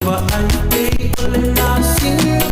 Faapaiaina ole Fanua.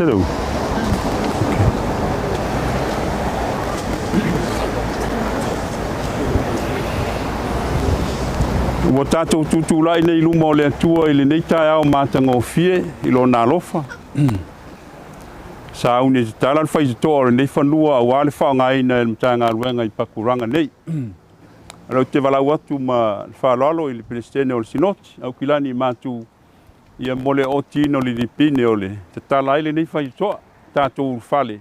Hello. Wa tātou tūtūlai nei luma o le atua i le nei tae au matangofie i lo nā lofa. Sa aune te tala whai te toa o le nei whanua a wale whaongai na le mtanga luenga i Pakuranga nei. Rau te walau atu ma whaaloalo i le Palestine o le Sinoti, au kilani i mātu ia mole o tino li dipine o le. Te tala ai le nei whai te toa, tātou whale.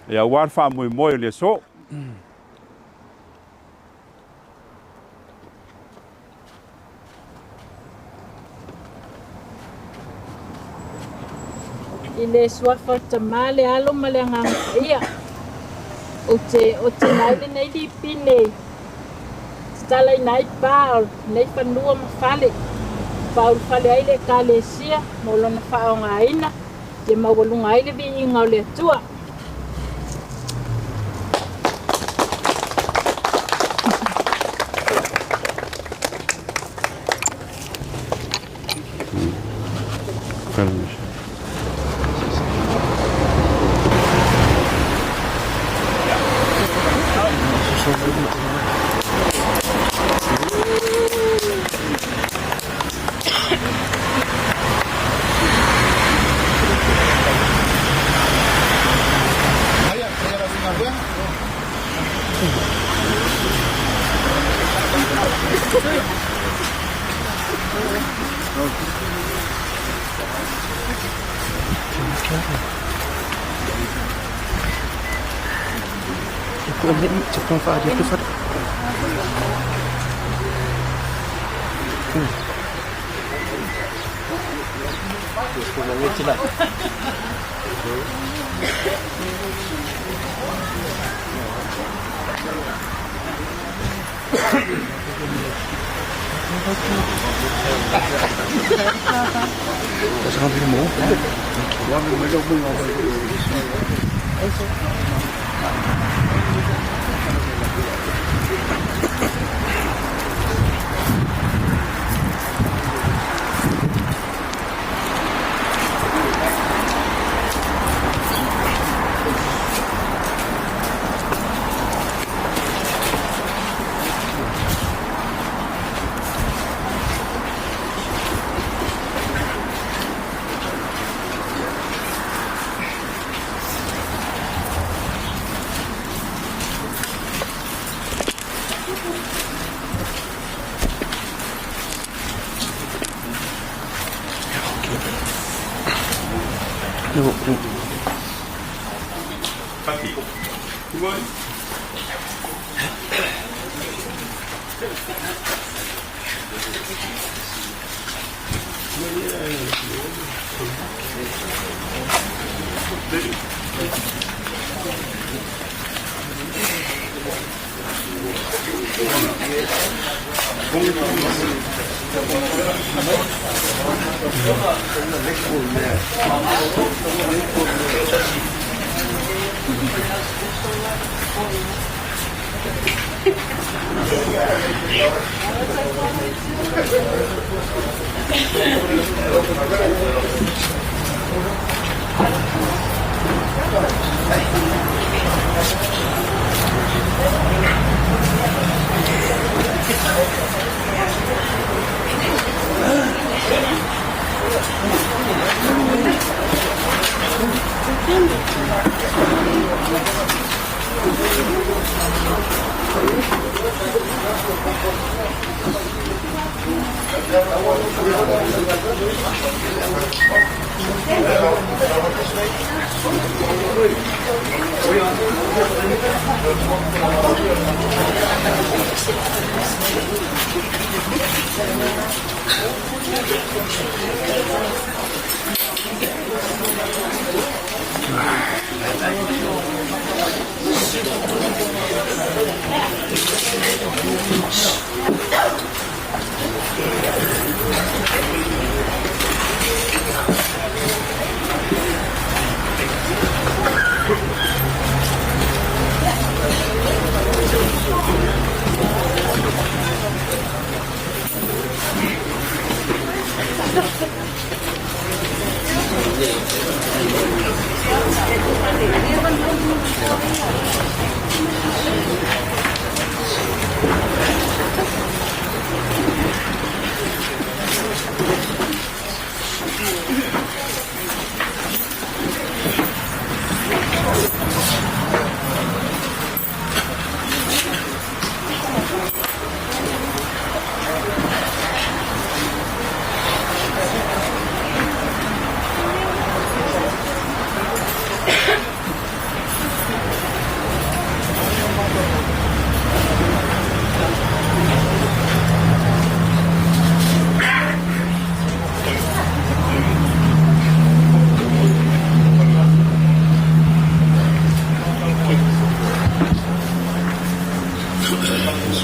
E a war wha moe moe le so. I le suafa tamale alo ma le anganga ia. O te naile nei di pine. Stala i nai pāo, nei whanua ma whale. Pāo whale ai le kālesia, mo lona whao ngā ina. Te mawalunga ai le vi inga o le atua.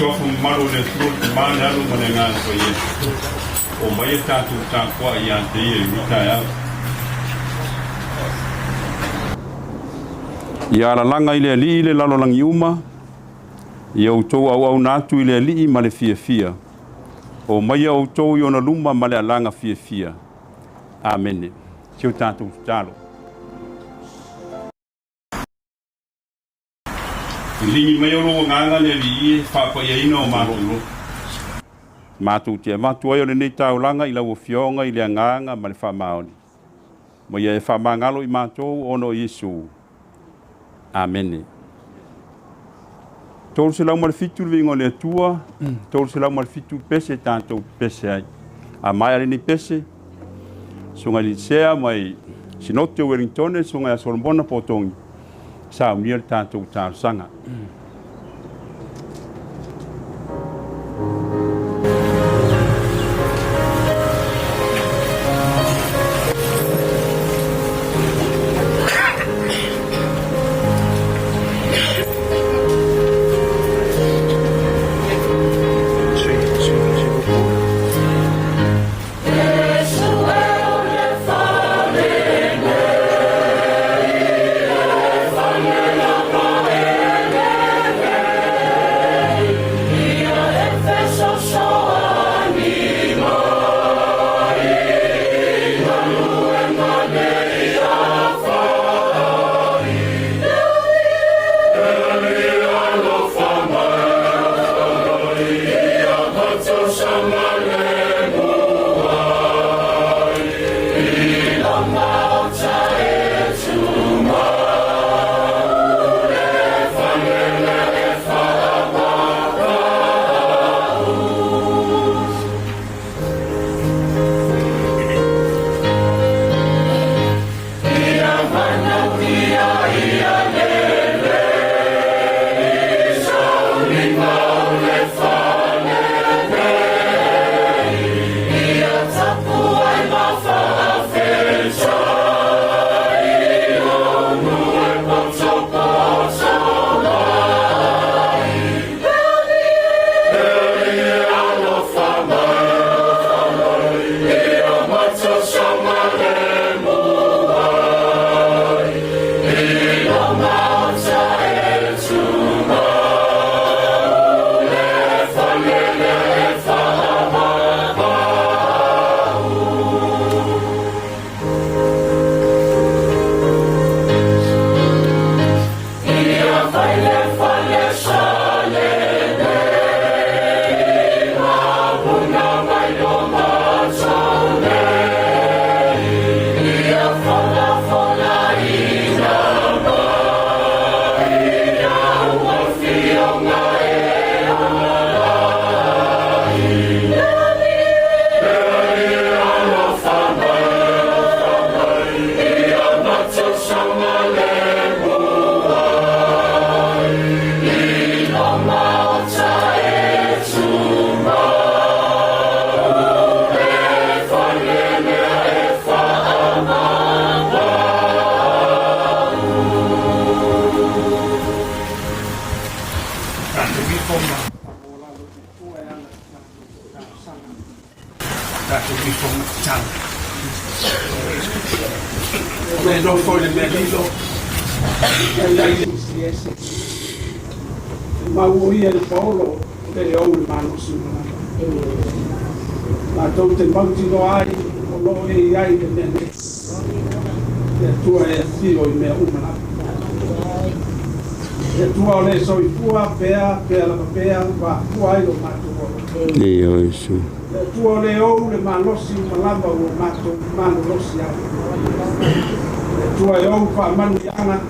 Sofu maru le tru mana lu manenga ko ye o mai tatu ta kwa ya te ye mita ya la langa ile ile lalo lang yuma ia o tou au natu ile li ma le fia o mai o tou yo na luma ma le langa fia amen teu tatu talo Lingi mai o nganga le li Faapaiaina ole Matu te matu ai o nei taulanga i lau fionga i le nganga ma le whamaoni. Mo ia e whamangalo i mātou ono Yesu. Amen. Tolu se lau ma le fitu vingo le atua, tolu se lau ma le fitu pese tātou pese ai. A mai ale ni pese, sunga li sea mai sinote Wellington, sunga ya Solomona potongi. Sa unia le tātou sanga. Tato bifo matala. Me no foi le me lilo. Ela disse esse. Mau ia le Paulo, le o le mano sima. La tote mauti no ai, o lo e ai le nene. E tua e filo i mea umana. E tua o le soi pua, pea la pea, wa pua i lo matu o. Leo Yesu. E tua o le o le manosi malava o matu, mano losi ai. E tua e o fa manu yanga,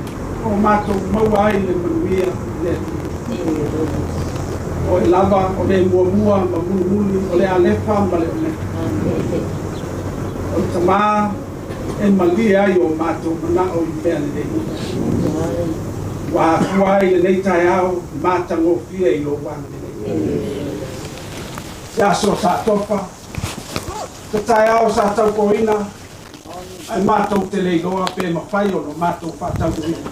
o matu maua ai le manuia, le o e lava, o le mua, ma muni, o le alefa, ma le ole. O le tamā, e malia ai o mātou mana o i pēr le nei. Wa kuai le nei tai au, mātango fia i lo wang le nei. Ia so sa topa, te tai au sa tau koina, ai mātou te leiloa pe mawhai o no mātou whātau koina.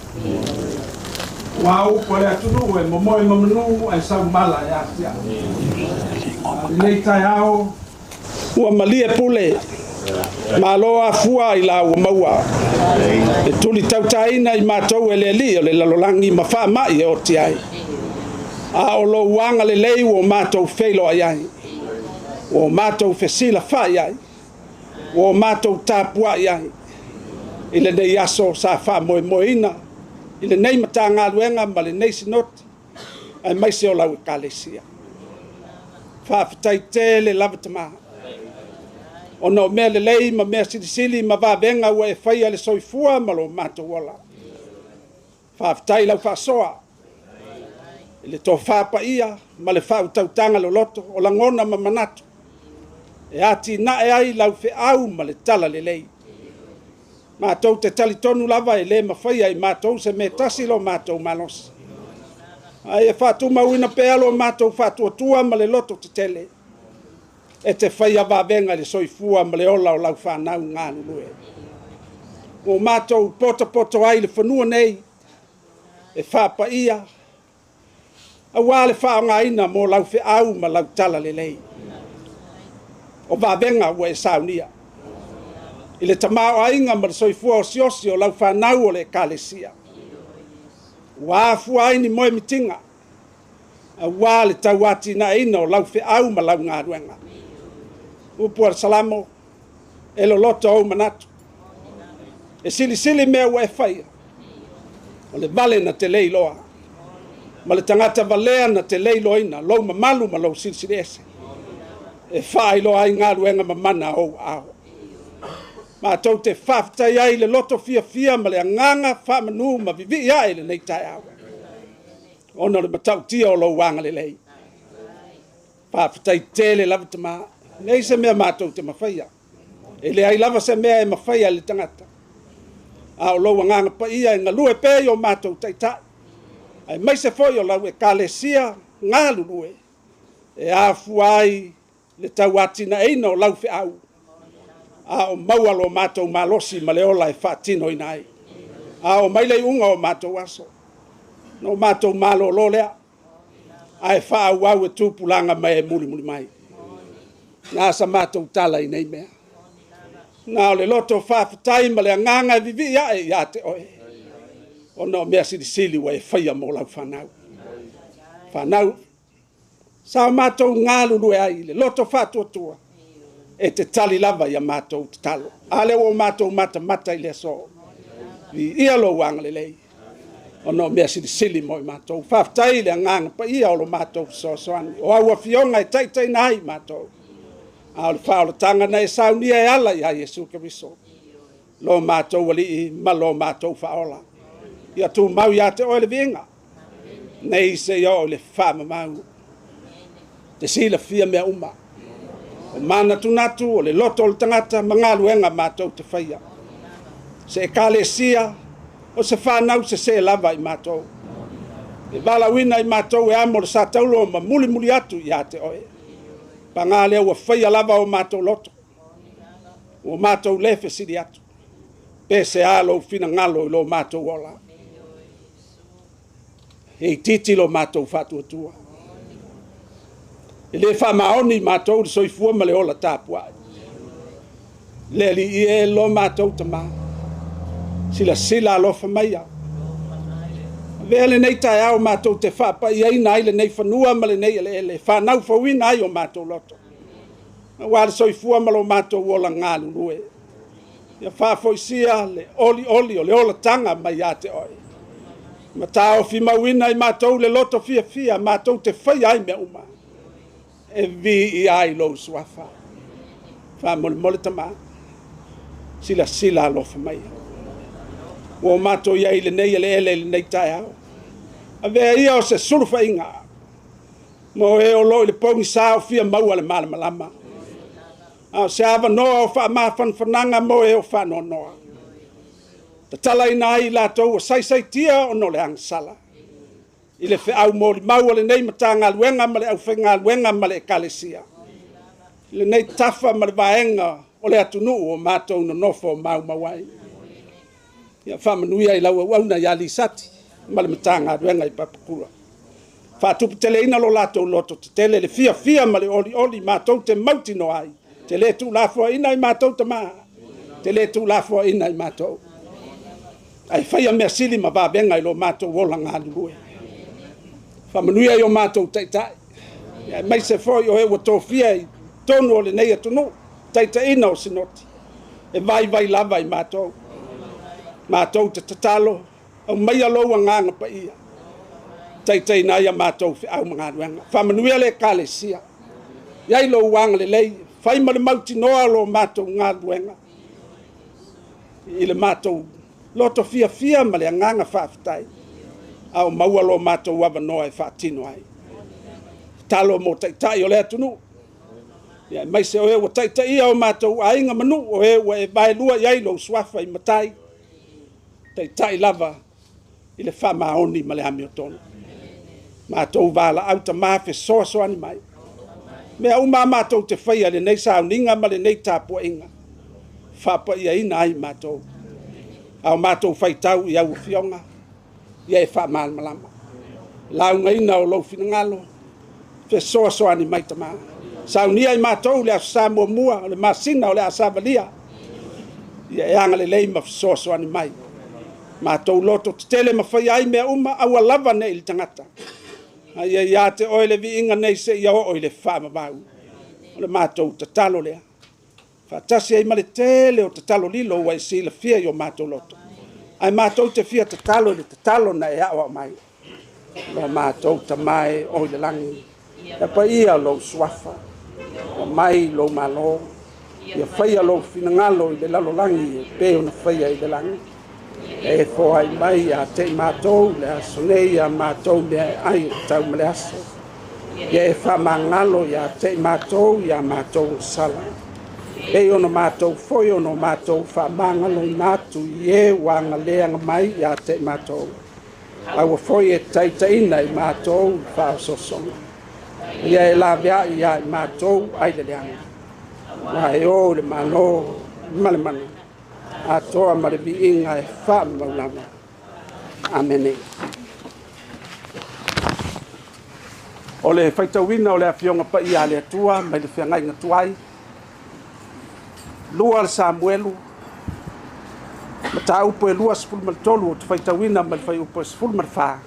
Wau ko le atunu e momoe mamanu ai sau mala e atia. Nei tai au ua malia pule maloa fua i la ua maua. E tuli tautaina i mātou e le li o le lalolangi ma wha mai e oti ai. A o lo wanga le lei o mātou feilo ai ai. O mātou fesila whai ai. O mātou tāpua ai. I le nei aso sa wha moe moina. I le nei Matagaluga ma le nei sinoti ai mai se o lau e kalesia. Whawhitai te le lava tamā. O no mea le lei ma mea silisili ma wawenga ua e whaia le soifua ma lo mātou ola. Whawhitai lau whasoa. I le tō Faapaiaina ma le whautautanga lo loto o langona ma manatu. E ati na e ai lau fe au ma le tala le lei. Mātou te tali tonu lava e le mawhaia i mātou se me tasi lo mātou malos. Ai e whātu mauina pe alo mātou whātua tua ma le loto te tele. E te whaia wawenga le soifua ma le ola o lau whanau ngānu lue. O mātou poto ai le whanua nei. E Faapaiaina. A wale whaonga ina mo lau fe au ma lau tala le lei. O wawenga ua e saunia. I le tamao ainga ma le soifua o siosi o lau whanau o le kalesia. Wa fua aini moe mitinga. A wā le tauati na ina o lau fe au ma lau ngāruenga. Upua salamo, e lo loto au manatu. E sili mea ua e whaia. O le vale na te leiloa. Ma le tangata valea na te leiloina, lou mamalu ma lou sili ese. E whailo ai ngāruenga ma mana au au. Ma tau te whawhitai ai le loto fia ma le anganga whamanu ma vivi ai le nei tai awa. Ono le matau tia o lo wanga le lei. Whawhitai te le lava tamā. Nei se mea mātou te mawhaia. E le ai lava se mea e mawhaia le tangata. A o lo wanganga pa ia e ngalue pe o mātou taitai. Ai mai se foi o lau e kalesia ngā lulue. E a fuai le tauatina eina o lau fe au. A o maua lo mātou malosi ma le ola e whaatino ina ai. A o maile unga o mātou aso. No mātou malo lo lea. A e wha au e tūpulanga mai e muli mai. Nā sa mātou tala i nei mea. Nā o le loto whawhitai ma le anganga e vivi ia te oe. O no mea sili wa e whaia mo lau whanau. Whanau. Sa o mātou ngā lulu e ai le loto whātua. E te tali lava ia mātou te talo. Ale o mātou mata i le so. Vi ia lo wanga le lei. O no mea sili mo i mātou. Whawhitai le anganga pa ia o lo mātou soani. O aua fionga e taitai nai mātou. A o le whaola tanga na e saunia e ala i a Jesu Keriso. Lo mātou wali i ma lo mātou whaola. Ia tū mau ia te oe le vinga. Nei se ia o le whama mau. Te sila fia mea uma. O mana tunatu o le loto o le tangata mangaluenga mātou te whaia. Se e kalesia o se whanau se lava i mātou. E wala wina i mātou e amo le sa taulo ma muli atu i a te oe. Pangale ua whaia lava o mātou loto. O mātou lefe siri atu. Pese alo fina ngalo i lo mātou ola. E titi lo mātou whatua tua. E le whamaoni mātou le soifua ma le ola tāpua. Le li e lo mātou tama. Sila alofa mai au. Vele nei tai au mātou te whapaiaina ai le nei whanua ma le nei ele whanau whauina ai o mātou loto. Wāle soifua ma lo mātou ola ngā lulue. Ia whafoisia le oli o le ola tanga mai a te oi. Ma tā ofi mauina i mātou le loto fia mātou te whai ai mea uma. E vi i ai lo suafa. Wha mole tama. Sila alofa mai au. O mātou iai le nei ele nei tai au. A vea ia o se surufa inga. Mo e o loi le pongi sao fia maua le malama. Se ava noa o wha maa whananga mo e o whanoa noa. Ta tala ina ai lātou o sai tia o no le angsala. I le whi au mōri maua le nei mata ngā luenga ma le au whi ngā luenga ma le ekalesia. I le nei tafa ma le vaenga o le atunu o mātou no nofo mau mawai. Ia whamanuia i lau au na ia li sati. Ma le mata ngā luenga i papakura. Whatupu tele ina lo lātou loto te tele le fia ma le oli mātou te mauti no ai. Te le tu lafua ina i mātou ta maa. Te le tu lafua ina i mātou. Ai whaia mea sili ma vābenga i lo mātou wola ngā lue. Whamanuia i o mātou taitai. Mai se foi o hewa tōwhia i tonu o le nei atunu. Taitai ina o sinoti. E vai lava i mātou. Mātou te tatalo. Au mai aloa nganga pa ia. Taitai na ia mātou whi au mga ruenga. Whamanuia le kālesia. Iai lo wanga le lei. Whai ma le mauti noa lo mātou ngā ruenga. I le mātou loto fia ma le anganga whaafitai. Au maua lo mātou waba noa e whaatino ai. Talo mo taitai o le atunu. Ia mai se o e wa taitai ia o mātou ainga manu o e wa e vai lua iai lo swafa i matai. Taitai lava i le whamaoni ma le hami o tonu. Mātou wala auta mawhi soa ni mai. Mea uma mātou te whaia le nei sauninga ma le nei tāpua inga. Faapaiaina ai mātou. Au mātou whaitau i au fionga. Ia e whaamalmalama. Launga ina o lau finangalo. Fe soa ni mai tama. Saunia i mātou le asa mua le masina o le asa valia. Ia e anga le leima soa ni mai. Mātou loto te tele ma whaia ai mea uma aua lava ne ili tangata. Ia te oile vi inga nei se ia oile whaama vau. O le mātou te talo lea. Whaatasi ai male tele o te talo lilo wa i sila fia i o mātou loto. Ai mātou te fia te talo na e awa mai. Lo mātou te mai oile langi. E pa ia lo swafa. O mai lo malo. Ia whaia lo finangalo i le lalo langi. E peo na whaia i le langi. E fo ai mai a te mātou le aso nei a mātou mea ai tau mele aso. Ia e whamangalo i a te mātou i a mātou sala. E ono mātou foi ono mātou whamangalo i nātu i e wanga leanga mai i a te mātou. Aua foi e taitaina i mātou whaososonga. Ia e la vea i a mātou ai le leanga. Wa e o le mano malemana. A toa ma le viinga e wha maulama. Amene. O le whaitawina o le awhionga pa i a le atua, mai le whiangai ngatuai. Lua le Samuelu. Ma ta upo e lua sifulu maltolu o te whaitawina ma le whai upo e sifulu malwha.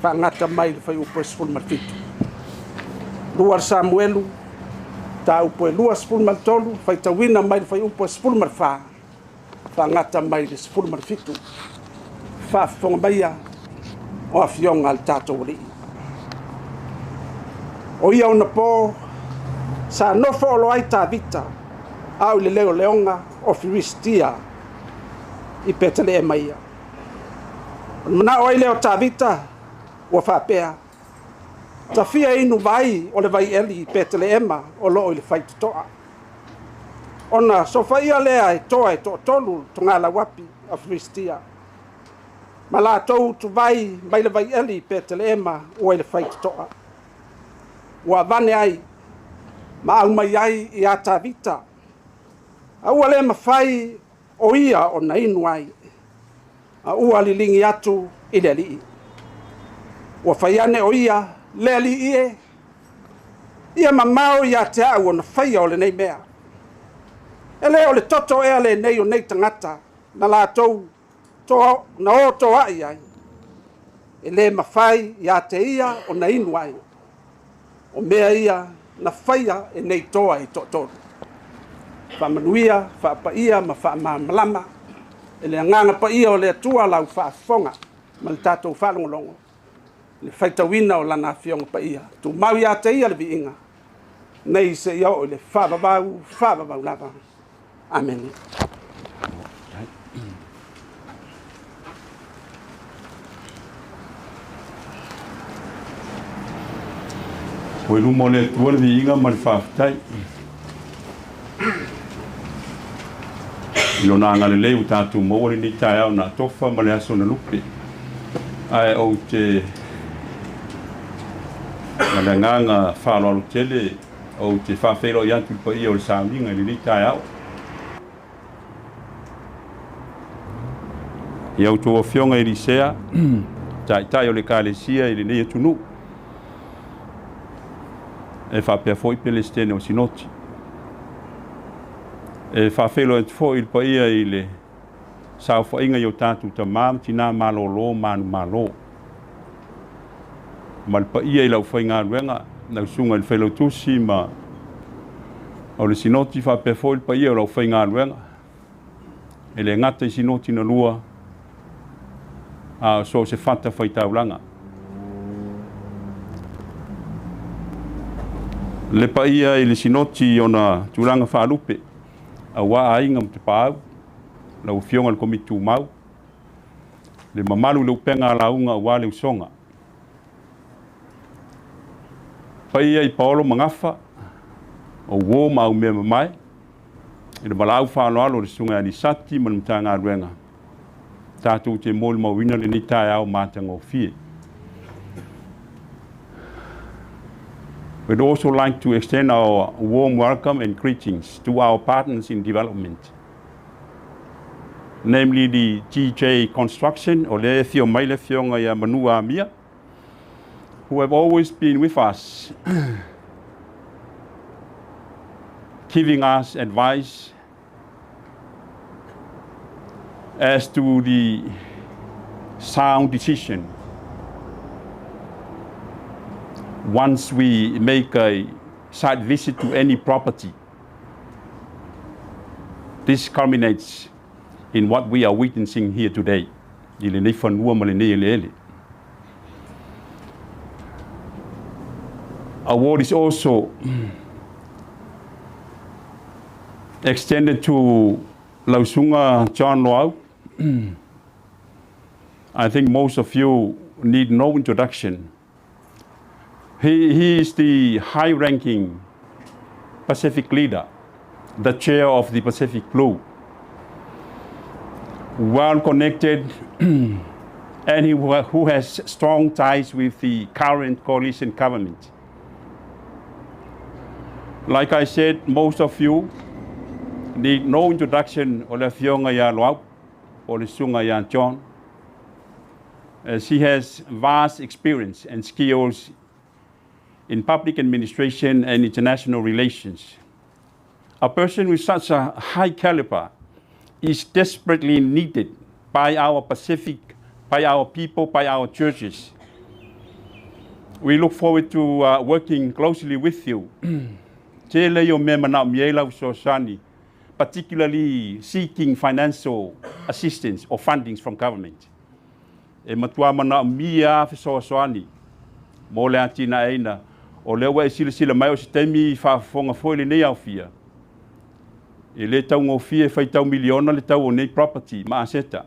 Wha ngata mai le whai upo e sifulu malfitu. Lua le Samuelu. Ta upo e lua sifulu maltolu, whaitawina mai le whai upo e sifulu malwha. Wha ngata mai le sifulu malfitu. Wha whonga maia o a whionga le tātou rii. O ia ona pō, sa nofo o lo ai tā vita, au le leo leonga o Filistia i petale e maia. Mana o ai leo tā vita, ua whapea. Ta fia inu vai o le vai eli i petale ema o lo o le whaitutoa. Ona so whaia lea e toa e toa tolu tongala wapi a Filistia. Ma la tou tu vai mai le vai eli i petale ema o le whaitutoa. Ua vane ai, ma au mai ai i a tā vita. Aua le mawhai o ia o na inu ai. A ua li lingi atu i le li. Ua whaiane o ia le li ie. Ia mamao i a te au o na whaia o le nei mea. E le o le toto e ale nei o nei tangata na lātou na o to ai ai. E le mawhai ia te ia o na inu ai. O mea ia na whaia e nei toa i toto. Whamanuia, whaapaia, ma whaamamalama. E le nganga pa ia o le atua lau whaafonga. Ma le tātou whalongolongo. Le whaitawina o lana fionga pa ia. Tu mau ia te ia le vi inga. Nei se ia o le whaavavau lava. Amen. Koe lumo le tua le vi inga ma le whaafitai. Ilo nā ngale leu tātou mawari ni tai au nā tofa ma le aso na lupe. Ai o te ngale nganga whāloalo tele o te whawhelo i antu pa ia o le sāminga i ni tai au. I au tō whionga i risea, tai o le kālesia i le nei atunu. E whapea fōi pele stene o sinoti. E whawhelo e tfo il pa ia i le sao whainga i o tātou ta māma tina mālolo mānu mālo. Ma le pa ia i lau whainga ruenga, nau sunga il whelo tusi ma o le sinoti whapea fōi il pa ia o lau whainga ruenga. E le ngata i sinoti na lua a so se whata whaitaulanga. Le pa ia i le sinoti o na tūranga whaalupe. A wā ainga mo te pāu, lau whionga le komitu mau, le mamalu leu penga launga a wā leu songa. Pai ai paolo mangafa, o wō ma au mea mamai, i le malau whāloalo le sunga ani sati man mtanga ruenga. Tātou te mōlu mawina le ni tai au mātanga o fie. We'd also like to extend our warm welcome and greetings to our partners in development, namely the GJ Construction, or le Fio Maile Fionga ya Manua Mia, who have always been with us, giving us advice as to the sound decision once we make a site visit to any property. This culminates in what we are witnessing here today. Award is also extended to Lausunga John Loau. I think most of you need no introduction. He is the high-ranking Pacific leader, the chair of the Pacific Blue, well-connected and who has strong ties with the current coalition government. Like I said, most of you need no introduction o le fionga ya Loau o le sunga ya John, as he has vast experience and skills in public administration and international relations. A person with such a high caliber is desperately needed by our Pacific, by our people, by our churches. We look forward to working closely with you, particularly seeking financial assistance or fundings from government. O lewa e sila mai o se taimi whaafonga foi le nei au fia. E le tau ngō fia whai tau miliona le tau o nei property ma aseta.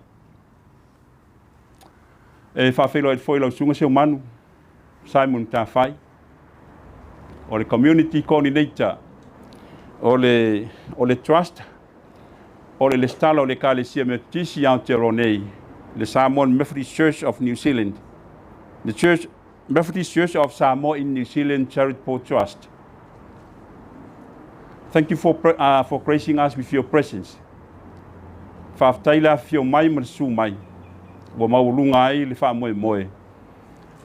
E whawhelo e foi lau sunga seo manu, Simon tā whai. O le community coordinator, o le trust, o le stala o le kālesia me tisi Aotearoa, le Samoan Methodist Church of New Zealand, the Methodist Church of Samoa in New Zealand Charitable Trust. Thank you for gracing us with your presence. Whaftaila fio mai marsu mai, wa maulunga ai le wha moe moe,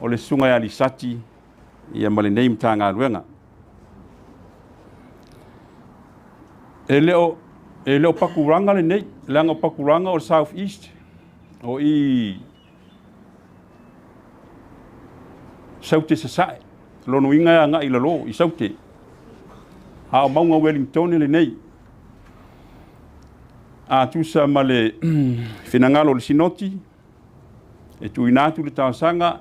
o le sunga ya li sati, ia male nei mta ngā ruenga. E leo E leo Pakuranga le nei, langa Pakuranga o South East, o I saute sasae, lono inga anga I lalo, I saute. Ha o maunga Wellington le nei. A tusa ma le finangalo le sinoti, e tu inatu le taosanga,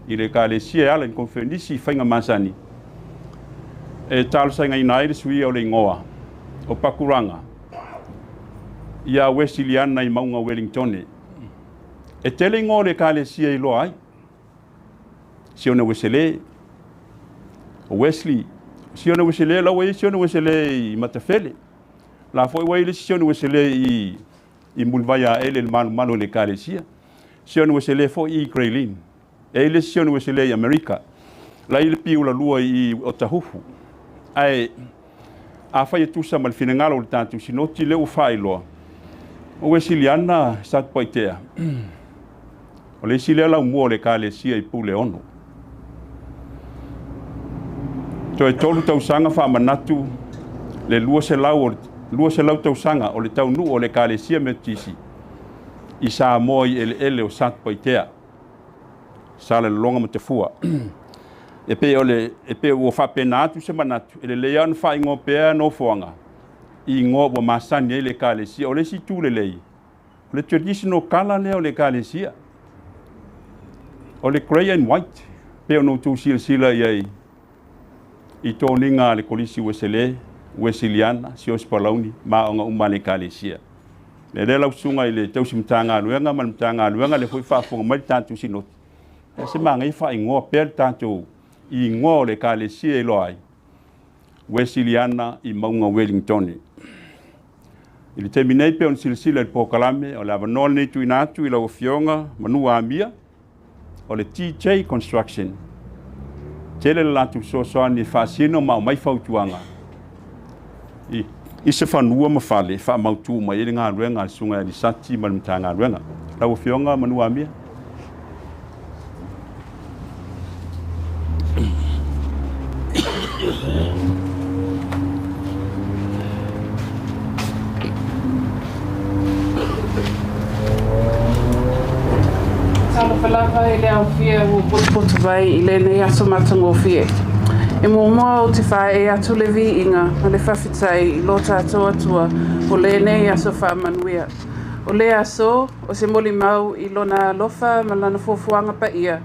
I le ka le sia ala in konfendisi whainga masani. E talo sainga ina le sui o le ingoa, o Pakuranga. Ia Wesiliana I maunga Wellington. E tele ingoa le ka le sia I loa ai. Siona Wesele, o Wesley, siona Wesele la wei siona Wesele I matafele. La foi wei le siona Wesele I mulvaya ele malo le ka le sia. Siona Wesele fo I Graylin. Ele siona Wesele I America. La ile piula lua I Otahufu. Ai a fai tu sa mal finangalo le tantu sinoti le ufai loa. O Wesiliana sat poitea. O le sile la mo le ka le sia I pule ono. To e tolu tau sanga fa manatu le lua se lau tau sanga o le tau nu o le ka le sia metisi. I sa moi ele o sat poitea. Sa le longa mo te fua. E pe o faapaiaina se manatu ele le an fa ingo pe no foanga I ngo bo masani ele ka le sia o le si tu le lei o le traditional kala le o le ka le sia o le grey and white pe no tu sila I toninga le kolisi Wesiliana si ospalauni ma onga umale ka le sia le lau sunga ile tau simtanga luenga man mtanga luenga le foi fa fonga mai tantu sinot se manga I fa ingo pe tantu I ngo le ka le sia I loai Wesiliana I maunga Wellington. I le terminei pe on silsila I pokalame o la vanol nei tu inatu I la ofionga manua amia o le TJ Construction. Tele la tu so ni fasino ma mai fautuanga. I se fanua ma fale fa mautu ma ile nga ruenga sunga di sati ma mtanga ruenga. La ofionga manua amia. Lava ele au fia o potu vai ile nei aso matango fie. E mo o te whae atu le vi inga ma le whawhitai I lo tātou atua o le nei aso whaamanuia. O le aso o se moli mau I lona lofa ma lana fofuanga pa ia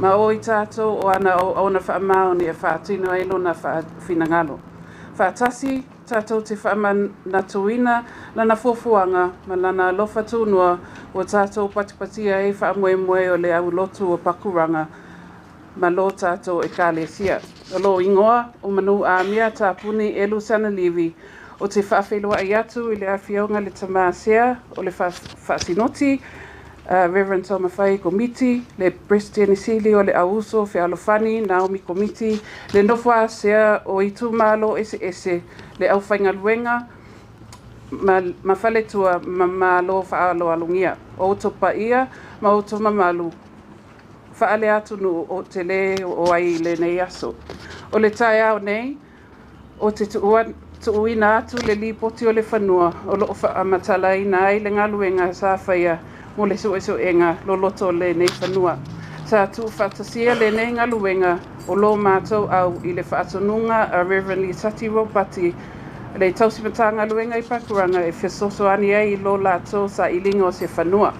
ma o I tātou o ana o ona whaamao ni e whaatino e lona whafinangalo. Whaatasi tātou te whaamanatuina lana fofuanga ma lana lofa tūnua o tātou patipatia e whaamoemoe o le au lotu o Pakuranga ma lo tātou e kālesia. O lo ingoa o manu a mea tāpuni elu sana livi o te whaawhelua ai atu I le awhionga le tamasea o le whaasinoti Reverend Tomafai Komiti, le President Sili o le auso fe alofani Naomi Komiti, le nofua sea o itu malo ese le au whainga luenga ma fale tua ma lo whaalo alungia. O to paia ma o to mamalu. Whaale atu nu o te le o ai le nei aso. O le tai au nei, o te tuuina atu le li poti o le Fanua, o lo whaamatala ina ai le ngaluenga sa whaia mo le suesuenga lo loto le nei Fanua. Sa tu whatasia le nei ngaluenga o lo mātou au I le whaatonunga a Reverend Lisati Robati le tausimatanga luenga I Pakuranga e fesoso ani ai lo lato sa ilinga o se Fanua.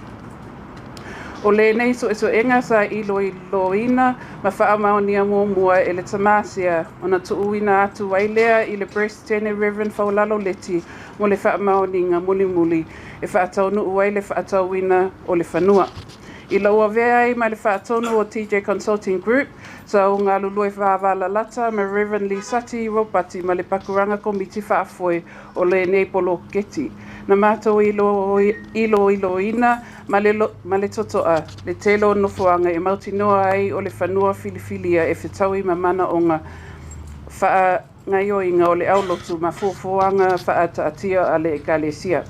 O le nei suesuenga sa iloina ma whaamaonia mua e le tamasia o na tuuina atu wailea I le President Reverend Faulalo Leti mo le whaamaoninga muli e whaataunu uai le whaatauina o le Fanua. I laua vea ai ma le whaatonu o TJ Consulting Group, sa o ngā lulu e whaawala lata ma Reverend Lisati Robati ma le Pakuranga Komiti whaafoe o le Neipolo Keti. Na mātou iloina ma le totoa, le telo nofuanga e mautinoa ai o le Fanua filifilia e whetaui ma mana o ngā wha ngaioinga o le aulotu ma fuafuanga whaataatia a le ekalesia.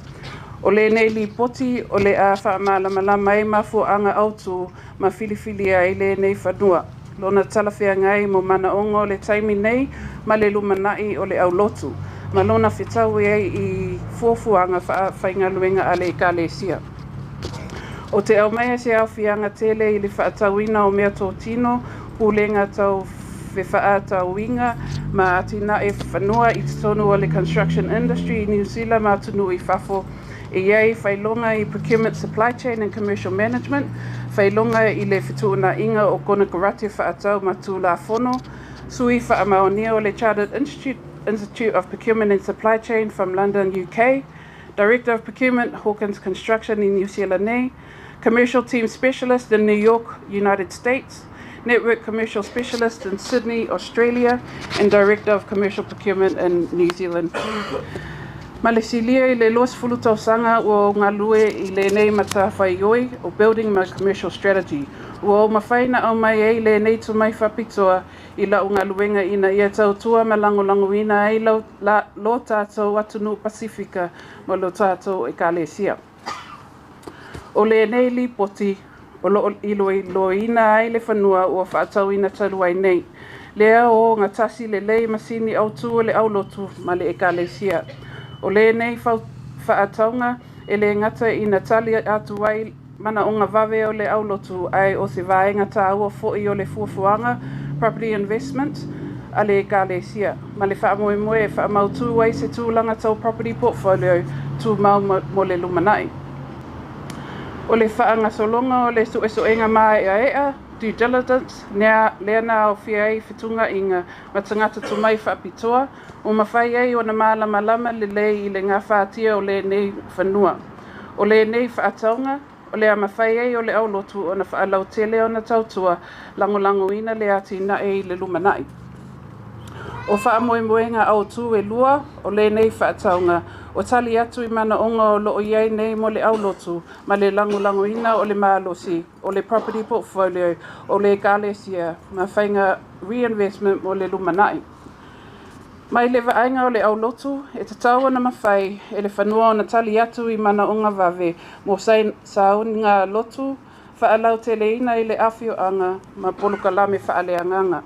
O le nei li poti o le a whaamalamalama e mafuanga autu ma filifilia i le nei Fanua. Lona talawhea ngai mo mana ongo le taimi nei ma le lumanai o le aulotu. ma lona whetau I fuafuanga whaingaluenga a le ekalesia. O te au mai se au whianga tele I le whaatauina o mea tō tino, pulenga tau whaaatauinga, ma atina whanua I te tonu o le construction industry I Niu Sila ma tunu I whafo iei whailonga I procurement, supply chain and commercial management, whailonga I le whituuna inga o kona karate whaatau ma tū la whono, sui whaamaonia o le Chartered Institute of Procurement and Supply Chain from London, UK, Director of Procurement, Hawkins Construction in Niu Sila nei, Commercial Team Specialist in New York, United States, Network Commercial Specialist in Sydney, Australia, and Director of Commercial Procurement in New Zealand. Malesilia I le los fulu tausanga o ngā lue I le nei mata whaioi o Building My Commercial Strategy. O mawhaina au mai ei le nei tu mai whapitoa I la o ngā luenga ina ia tautua ma langolango ina ei lo tātou atunu Pasifika ma lo tātou Ekalesia. O le nei li poti o lo ilo ina ei le whanua o whaatau ina taluai nei. Lea o ngā tasi le lei masini au tu le au lotu ma le Ekalesia. O le nei whaataunga e le ngata ina tali atu ai mana o ngā wawe o le au lotu ai o se vaenga tā ua fo'i o le fuafuanga property investment a le Ekalesia. Ma le whaamoemoe e whaamautu ai se tūlanga tau property portfolio tū mau mo le lumanai. O le whaangasolonga o le suesoenga mai ea due diligence, lea nā o whia ei whitunga I ngā matangata tu mai whaapitoa, o mawhai ei o na malama le lei I le ngā whātia o le nei whanua. O le nei whaataunga, o le mawhai ei o le au lotu o na whaalau tele o na tautua, langolango ina le ati na ei le lumanai. O whaamoemoenga au tū e lua, o le nei whaataunga, o tali atu I mana onga o loo iei nei mo le au lotu, ma le langolango ina o le maalosi, o le property portfolio, o le Ekalesia, ma whainga reinvestment mo le lumanai. Mai le vaenga o le au lotu, e te tau na mawhai, e le whanua o na tali atu I mana onga vave, mo saunga lotu, whaalau tele ina I le awhioanga, ma polukalame whaaleanganga.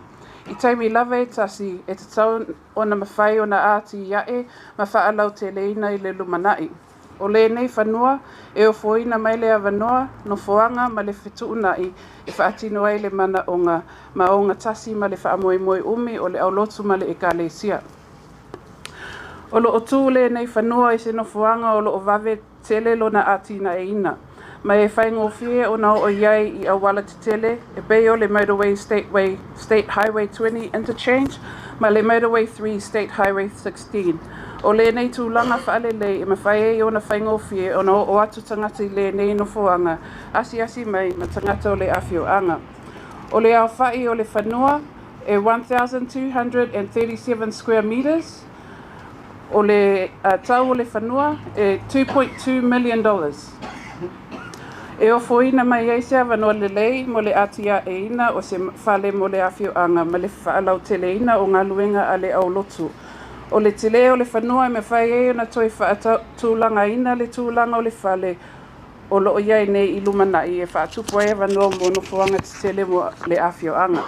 I taimi lawa e tasi, e te tau o na mawhai o na āti iae, ma whaalau te leina I le lumanai. O le nei whanua, e o foina mai le awanoa, no foanga ma le whituunai, e whaatino ai le mana onga, ma onga tasi ma le whaamoemoe umi o le aulotu ma le Ekalesia. O lo o tū le nei whanua I se no foanga o lo o vave tele lo na āti na e ina. Ma e whaingo whie o nao o iai I awala te tele, e peo le Motorway State Highway 20 Interchange, ma le Motorway 3 State Highway 16. O le nei tūlanga whaalele e mawhai e o na whaingo whie o nao o atu tangata I le nei no foanga, asi mai ma tangata o le awhioanga. O le au whai o le whanua e 1,237 square meters, o le tau o le whanua e $2.2 million. E o foina mai eise avanoa le lei mo le atia e ina o se whale mo le awhioanga ma le whaalau tele ina o ngā luenga a le au lotu. O le tele o le whanua me whai e o na toi tūlanga ina le tūlanga o le whale o loo iai nei I lumanai e whaatupu e avanoa mo no whuanga te tele mo le awhioanga.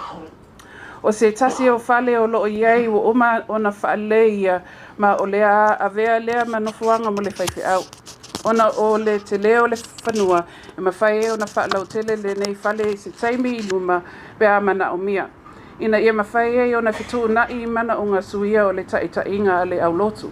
O se tasi o whale o loo iai o oma o na whaale ia ma o lea avea lea ma no whuanga mo le whaiwhi au. Ona o le te leo le whanua, e mawhai e o na whaalau tele le nei whale I se taimi I luma pe a mana o mia. Ina ia mawhai e o na whitu nai mana o ngā suia o le taʻitaʻiga a le au lotu.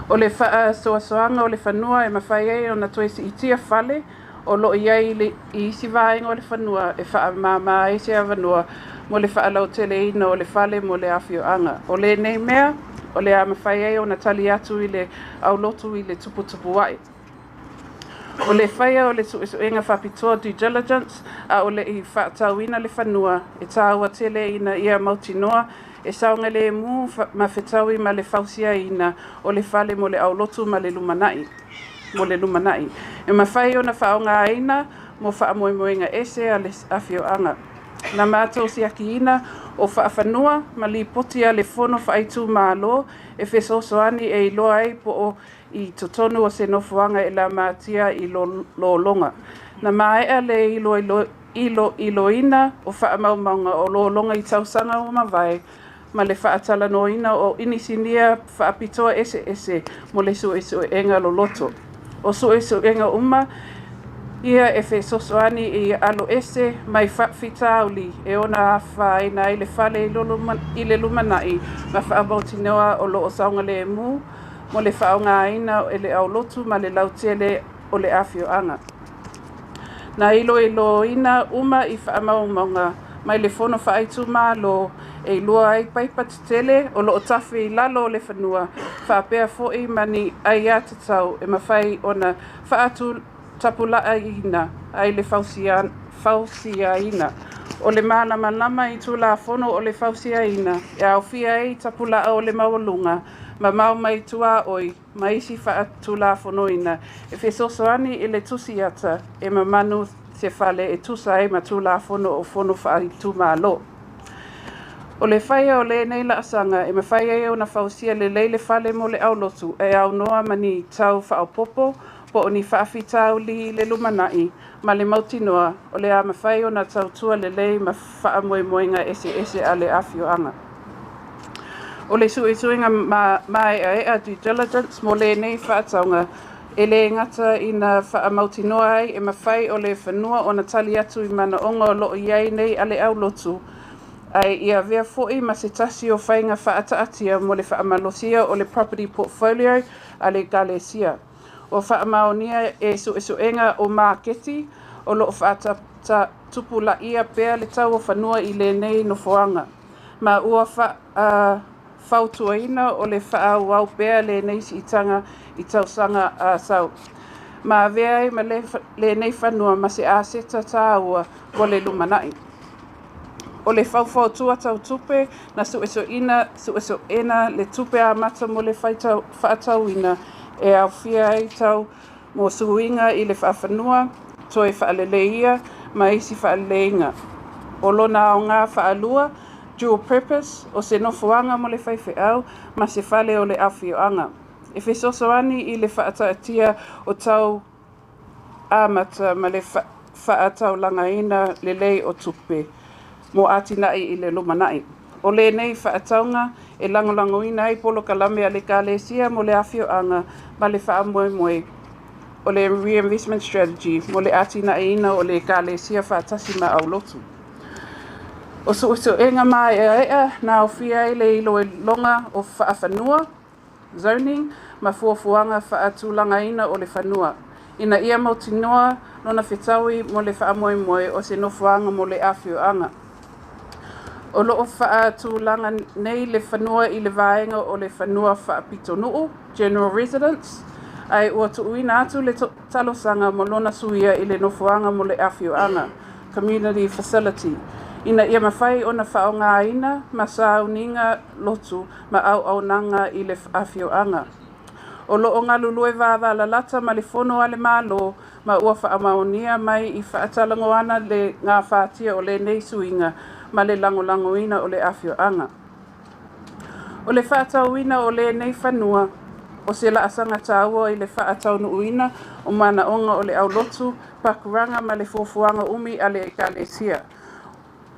O le whaasoasoanga o le whanua e mawhai e o na toe si itia whale o loo iai I isi vaenga o le whanua e whaamama e se avanua mo le whaalau tele ina o le whale mo le awhioanga. O le nei mea, o le a mawhai e o na tali atu I le au lotu I le tuputupu wai. O le whaia o le suenga whapitoa due diligence a o le I whaatauina le whanua e tāua tele ina ia mautinoa e saunga le mu ma whetaui ma le whausia ina o le whale mo le au lotu ma le lumanai. E mawhai o na whaonga aina mo whaamoemoenga ese a le awhioanga. Na mātou si aki ina o whaawhanua ma li potia le whono whaaitu mālo e whesosoani e iloa ai po o I totonu o se nofuanga e la mātia I lo longa. Na maea le iloina o whaamaumaunga o lo longa I tausanga o mawai ma le whaatalanoina o inisinia whaapitoa ese mo le suesuenga loloto. O suesuenga uma, ia e fesosoani i alo ese mai whaafitauli e ona whaina i le fale i le lumanai ma whaabautinoa o loo saunga le mu mo le whaongaina e le au lotu ma le lautele o le awhioanga. Na ilo ina uma i whaamaumaunga mai le fono whaaitu malo e lua ai paipatitele o loo tafi lalo o le whanua whaapea fo'i mani ai atatau e mawhai ona whaatu tapulaa ina ai le fausia ina. O le malama i tula fono o le fausia ina e au fia ai tapulaa o le mawalunga ma mau mai tua oi ma isi whaatula fono ina e fesosoani i le tusi ata e mamanu se fale e tusa e matula fono o fono whaaitu malo. O le whaia o le nei la asanga e me whaia e o na fausia le leile fale mo le au lotu e au noa mani tau whaopopo po o ni whaafitau li le lumanai ma le mautinoa o le ama whai o na tautua le lei ma whaamoemoenga ese a le awhioanga. O le suesuenga mai a due diligence mo le nei whaataunga e le ngata i na whaamautinoa ai e mawhai o le whanua o na tali atu i mana onga o loo iai nei a le au lotu ai ia vea fo'i ma se tasi o whainga whaataatia mo le whaamalosia o le property portfolio a le galesia. O whaamaonia e suesuenga o maketi o loo whaata tupu la ia pea le tau o whanua i le nei no foanga. Ma ua whautuaina o le whaau pea le nei si itanga i tausanga a sau. Ma vea ma le nei whanua ma se aseta tāua mo le lumanai. O le whautua tau tupe na suesoena le tupe a mata mo le whaatauina e au fia ai tau mo suinga i le whaafanua, toe whaaleleia, ma isi whaaleinga. O lona o ngā whaalua, dual purpose, o se nofuanga mo le whaiwheau, ma se whale o le awhioanga. E fesosoani i le whaataatia o tau amata ma le whaatau langaina le lei o tupe, mo atinai i le lumanai. O le nei whaataunga e langolangoina ai polo kalame a le kālesia mo le awhioanga ma le whaamoemoe o le reinvestment strategy mo le atinai o le kālesia whaatasi ma au lotu. O suesuenga mai ea na o fia i le ilo e longa o whaafanua, zoning, ma fuafuanga whaatulangaina o le whanua. Ina ia mautinoa nona whetaui mo le whaamoemoe o se nofuanga mo le awhioanga. O loo whaatulanga nei le whanua i le vaenga o le whanua whaapitonuu, general residence, ai ua tuuina atu le talosanga mo lona suia i le nofuanga mo le awhioanga, community facility. Ina ia mawhai o na whaongaina ma sauninga lotu ma au nanga i le awhioanga. O loo ngā lulue vāwa la lata ma le fono a le malo ma ua whaamaonia mai i whaatalangoana le ngā whātia o le nei suinga ma le langolangoina o le awhioanga. O le whaatauina o le nei whanua o se la asanga tāua i le whaataunuuina o mana onga o le au lotu, Pakuranga ma le fuafuanga umi a le ekalesia.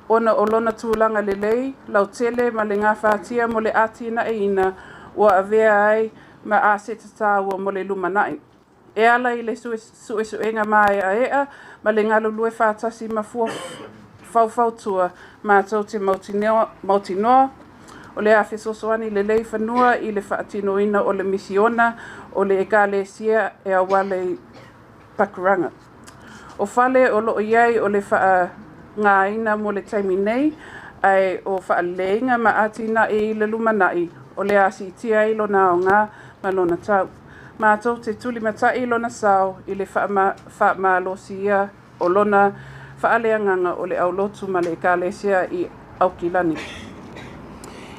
Ona o lona tūlanga le lei, lautele ma le ngā whātia mo le atina e ina ua avea ai ma aseta tāua mo le lumanai. E ala i le suesuenga mai a ea ma le ngalulue whātasi ma whautua ma tau te mautinoa o le awhisosoani le lei whanua i le whaatinoina o le misiona o le ekalesia e awale Pakuranga. O fale o loo iai o le ngā ina mo le taimi nei ai o whaaleinga ma atina i le lumanai o le asitia i lona o ngā ma lona tau. Ma tau te tuli matai lona sao i le whaamalosia o lona whaaleanganga o le au lotu ma le ekalesia i Aukilani.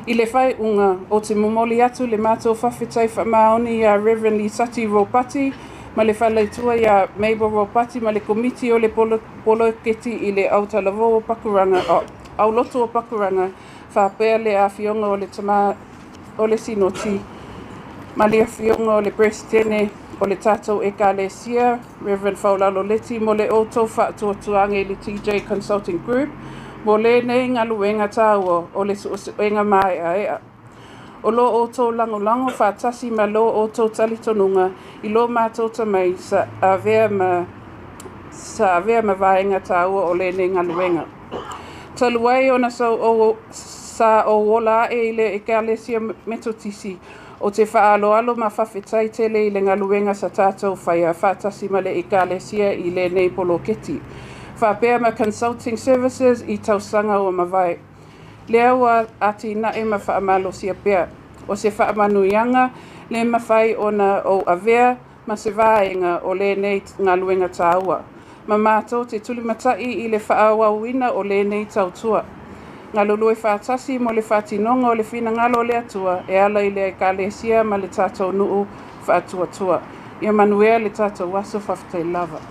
I le whai unga o te momoli atu le mātou whawhetai whamaoni a Reverend Lisati Ropati ma le whalaitua i a Mabel Ropati ma le komiti o le poloketi i le Aotalavo o Pakuranga, au lotu o Pakuranga, whapea le a whionga o le tama o le sinoti, ma le a whionga o le presidene o le tātou ekalesia, Reverend Faulalo Leti mo le outou whaatuatuange le TJ Consulting Group, Mo le nei ngaluenga tāua o le suʻenga mai a ea. O lo o tō lango whātasi ma lo o tō talitonunga I lo mātou tamai sa avea ma vaenga tāua o le nei ngaluenga. Taluai ona sa o wola e le ekalesia metotisi o te whaaloalo ma whawhetai tele I le ngaluenga sa tātou whaia whātasi ma le ekalesia I le nei poloketi. Faapaiaina ma consulting services I tausanga o mawai. Lea ua ati na e ma whaamalo sia pea. O se whaamanuianga le mawhai ona o avea ma se vaenga o le nei ngaluenga tāua. Ma mātou te tulimatai I le whaawawina o le nei tautua. Ngā lulue whātasi mo le whātinonga o le whina ngalo le atua e ala I le ekalesia ma le tātou nuu whātuatua. Ia manuea le tātou waso whawhtai lava.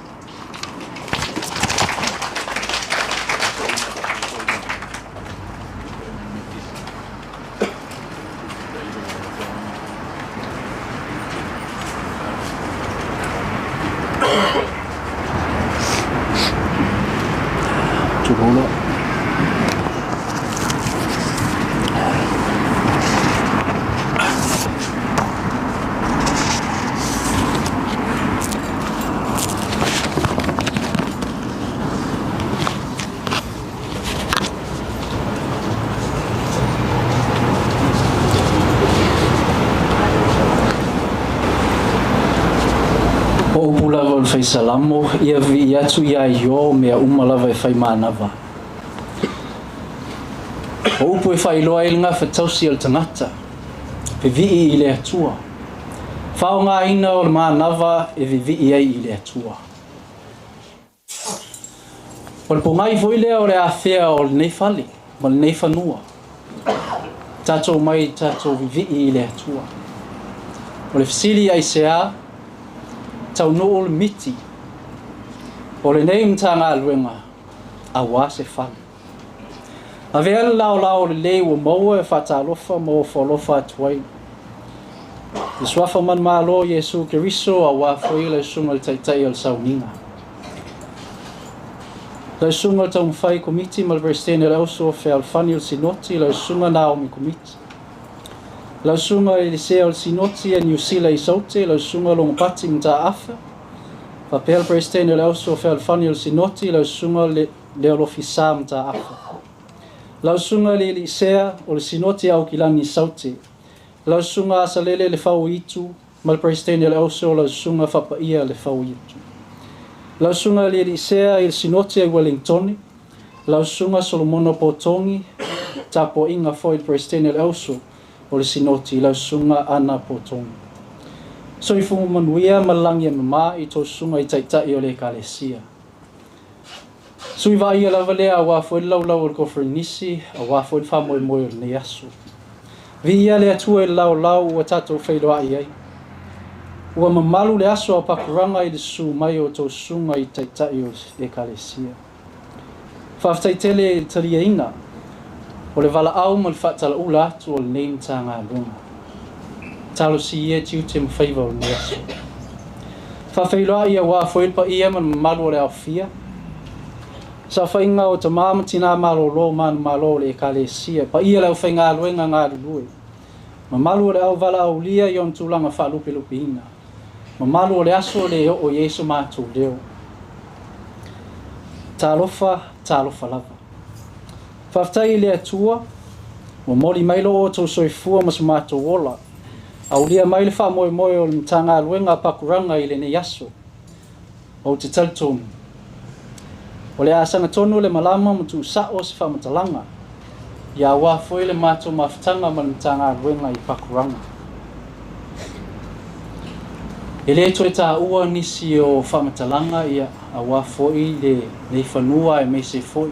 Fai salamo ia vi atu ia io mea lava e fai manava. O upu e fai loa ilnga whatausi al tangata. Pe vi I le atua. Whao ngā ina o le manava e vi ai I le atua. O le pongai voi lea o le awhea o le nei fale, ma le nei fanua. Tatou mai tatou vi I le atua. O le fasili ai sea tau no o le miti. O le nei mta ngā luenga, a wā se whale. A vea lao le lei ua maua e whatalofa mo o whalofa atuai. I swafa man malo Yesu Keriso a wā whaile sunga le taitai al sauninga. Le sunga le taum whai komiti ma le Presidente le auso fe al fani al sinoti le sunga Naomi komiti. Le sunga Elisea al sinoti e Niu Sila I saute le sunga longa pati mta afa. Faapaiaina ole Presidente le auso fe al fani al sinoti le sunga le olofisa mta afa. Le sunga le Elisea o le sinoti au kilani saute. Le sunga asalele le fau itu ma le Presidente le auso le sunga Faapaiaina le fau itu. Le sunga le Elisea il sinoti ai Wellington. Le sunga Solomono Potongi tapo inga foi il Presidente le auso o le sinoti le sunga Ana Potongi. So I fungu manuia malangi mama I tō sunga I taitai o le ekalesia. So I vai a lava lea a wafo I lau o le kofrinisi, a wafo I whamoe moe o le neasu. Vi ia le atua I lau ua tatou whailoa I ai. Ua mamalu le aso a Pakuranga I le su mai o tō sunga I taitai o le ekalesia. Whaftai tele I talia inga, o le vala au ma le whaatala ula atu o le neim tā ngā lunga. Talo si ia tiu te mwhaiva o neasu. Whawhailoa ia wā whoilpa ia man malu o le awhia. Sa whainga o ta māma tina malo lo man malo le ekalesia. Pa ia lau whainga luenga ngā lulue. Ma malu o le au vala au lia i on tūlanga whaalupe lupe ina. Ma malu o le aso le o Yesu mātou leo. Tālofa lava. Whaftai le atua. Mo moli mailo o tō soifua mas mātou ola. Au lia mai le wha moe o le mtanga luenga Pakuranga I le ne yaso. O te taltonu. O le asanga tonu le malama mtu sao se wha matalanga. Ia wā foi le mātou mawhitanga ma le mtanga luenga I Pakuranga. E le toi tā ua nisi o wha matalanga ia a wā foi le Fanua e me se foi.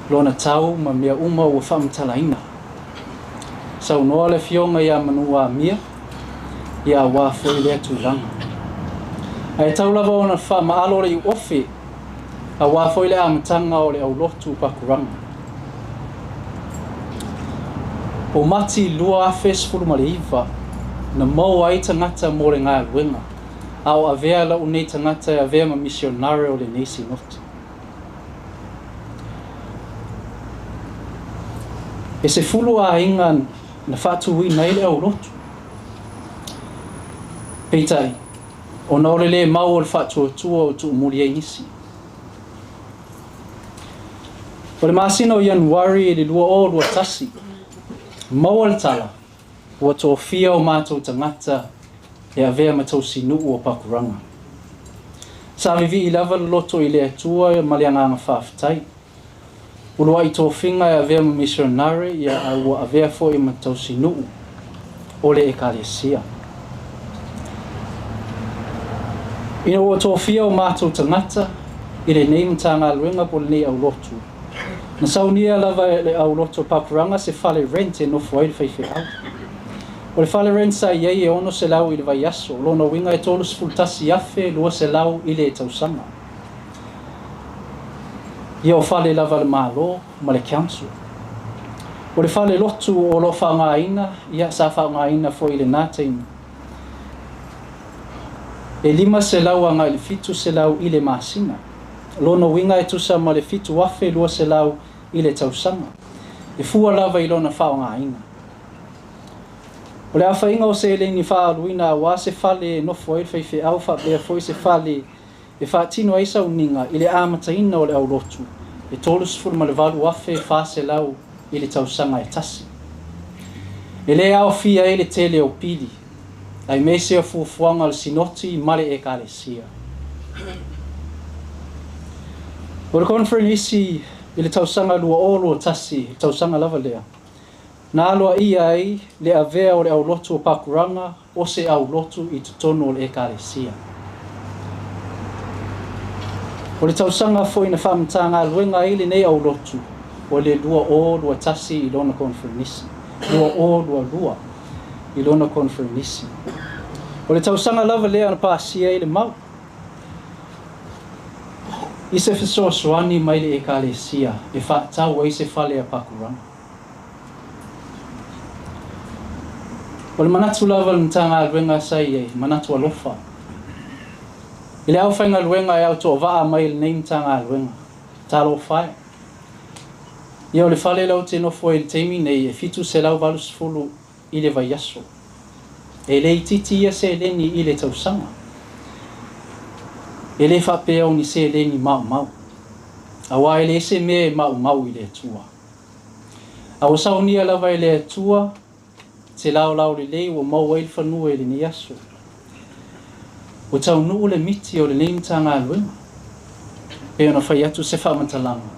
Lona tau ma mea uma ua wha matalaina. Sau noa le fionga ia manua mia, ia wā foi le atu langa. Ai tau lava ona wha maalo le I ofe, a wā foi le amatanga o le au lotu Pakuranga. O mati lua afes furu ma le iwa, na mau ai tangata mo le ngā luenga, au avea la unei tangata e avea ma misionare o le nesi noti. E se fulu a inga na whātui nei le au lotu. Peitai, o na ole le mau o le whātua tua o tu umuri e nisi. O le masina o Januari e le lua o lua tasi. Mau le tala, ua tō fia o mātou tangata e avea ma tau sinu o Pakuranga. Sa vivi I lava loto I le atua ma le anganga whaafitai. Ulua I tō whinga e avea ma missionary ia a ua avea fo I ma tau sinu o le ekalesia. Ina ua tō fia o mātou tangata I le nei mtanga luenga po le nei au lotu. Na saunia lava le au loto Pakuranga se fale rent e nofo ai le whaiwhi au. O le fale rent sa iei e ono se lau I le vai aso. Lona winga e tolu sfultasi afe lua se lau I le tausanga. Ia o fale lava le malo ma le council. O le fale lotu o lo whaangaina, ia sa whaangaina fo I le nātein. E lima se lau anga I le fitu se lau I le masina. Lona winga e tusa ma le fitu afe lua se lau I le tausanga. E fua lava I lona whaangaina. O le awhainga o se eleni whaaluina a wā se fale nofo e whaiwhi au whaapea foi se fale e whaatino eisa uninga I le amataina o le au lotu. E tolu sifuru ma le valu afe wha se lau I le tausanga e tasi. E le au fia e le tele o pili. Ai mese o fuafuanga le sinoti male e kalesia. O le konferenisi I le tausanga lua o lua tasi, tausanga lava lea. Na aloa ia ai le avea o le au lotu o Pakuranga o se au lotu I tutono o le ekalesia. O le tausanga foi na whamtanga luenga I le nei au lotu o le lua o lua tasi I lona konferenisi. Lua o lua I lona konferenisi. O le tausanga lava lea na pāsia I le mau. I se fesoasoani mai le ekalesia e whaatau ai se fale a Pakuranga. O le manatu lava le mtanga luenga sai e manatu alofa. I le au whainga luenga e au tō waa mai le nei mtanga luenga. Talo whae. Ia o le fale lau te nofo e le teimi nei e fitu se lau valus fulu I le vai aso. E le titi ia se leni I le tausanga. E le whapea ni se leni mau. Awa e le se me mau I le tua. Awa saunia lava I le tua. Te lau le lei o mau ele Fanua ele ni aso. O tau nuu le miti o le nei mtanga luenga. E ona whai atu se whamatalanga.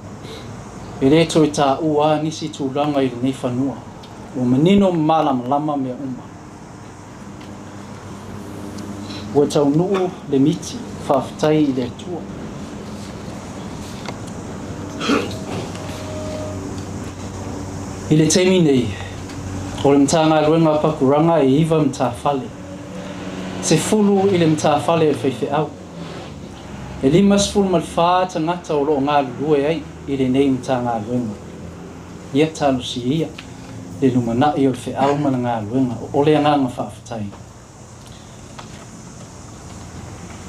E le toi tā ua nisi tūlanga I le nei Fanua. O manino lama mea uma. O tau nuu le miti whawhitai I le tua. I le teimi nei. O le mtanga luenga Pakuranga e iwa mta fale. Se fulu I le mta fale e whaiwhi au. E lima sfulu ma le whaa tangata o loo ngā lue ai I le nei mtanga luenga. Ia talo si ia. Le lumanai o le whi au mana ngā luenga o le anganga whawhitai.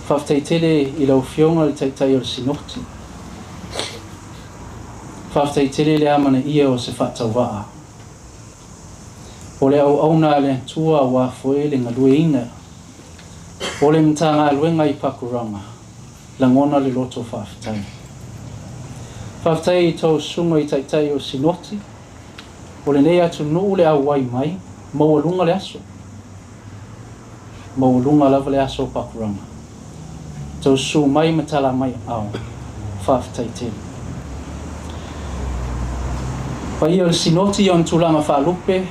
Whawhitai tele I lau fionga le taitai o le sinoti. Whawhitai tele le amana ia o se whatau waa. O le au na le tua wa foe le ngalueina. O le mtanga luenga I Pakuranga. La ngona le loto whawhitai. Whawhitai I tau sunga I taitai o sinoti. O le nei atu nuu le au wai mai. Maualunga le aso. Maualunga lava le aso Pakuranga. Tau su mai matala mai au. Whawhitai tele. Pai o le sinoti o ntulanga whaalupe.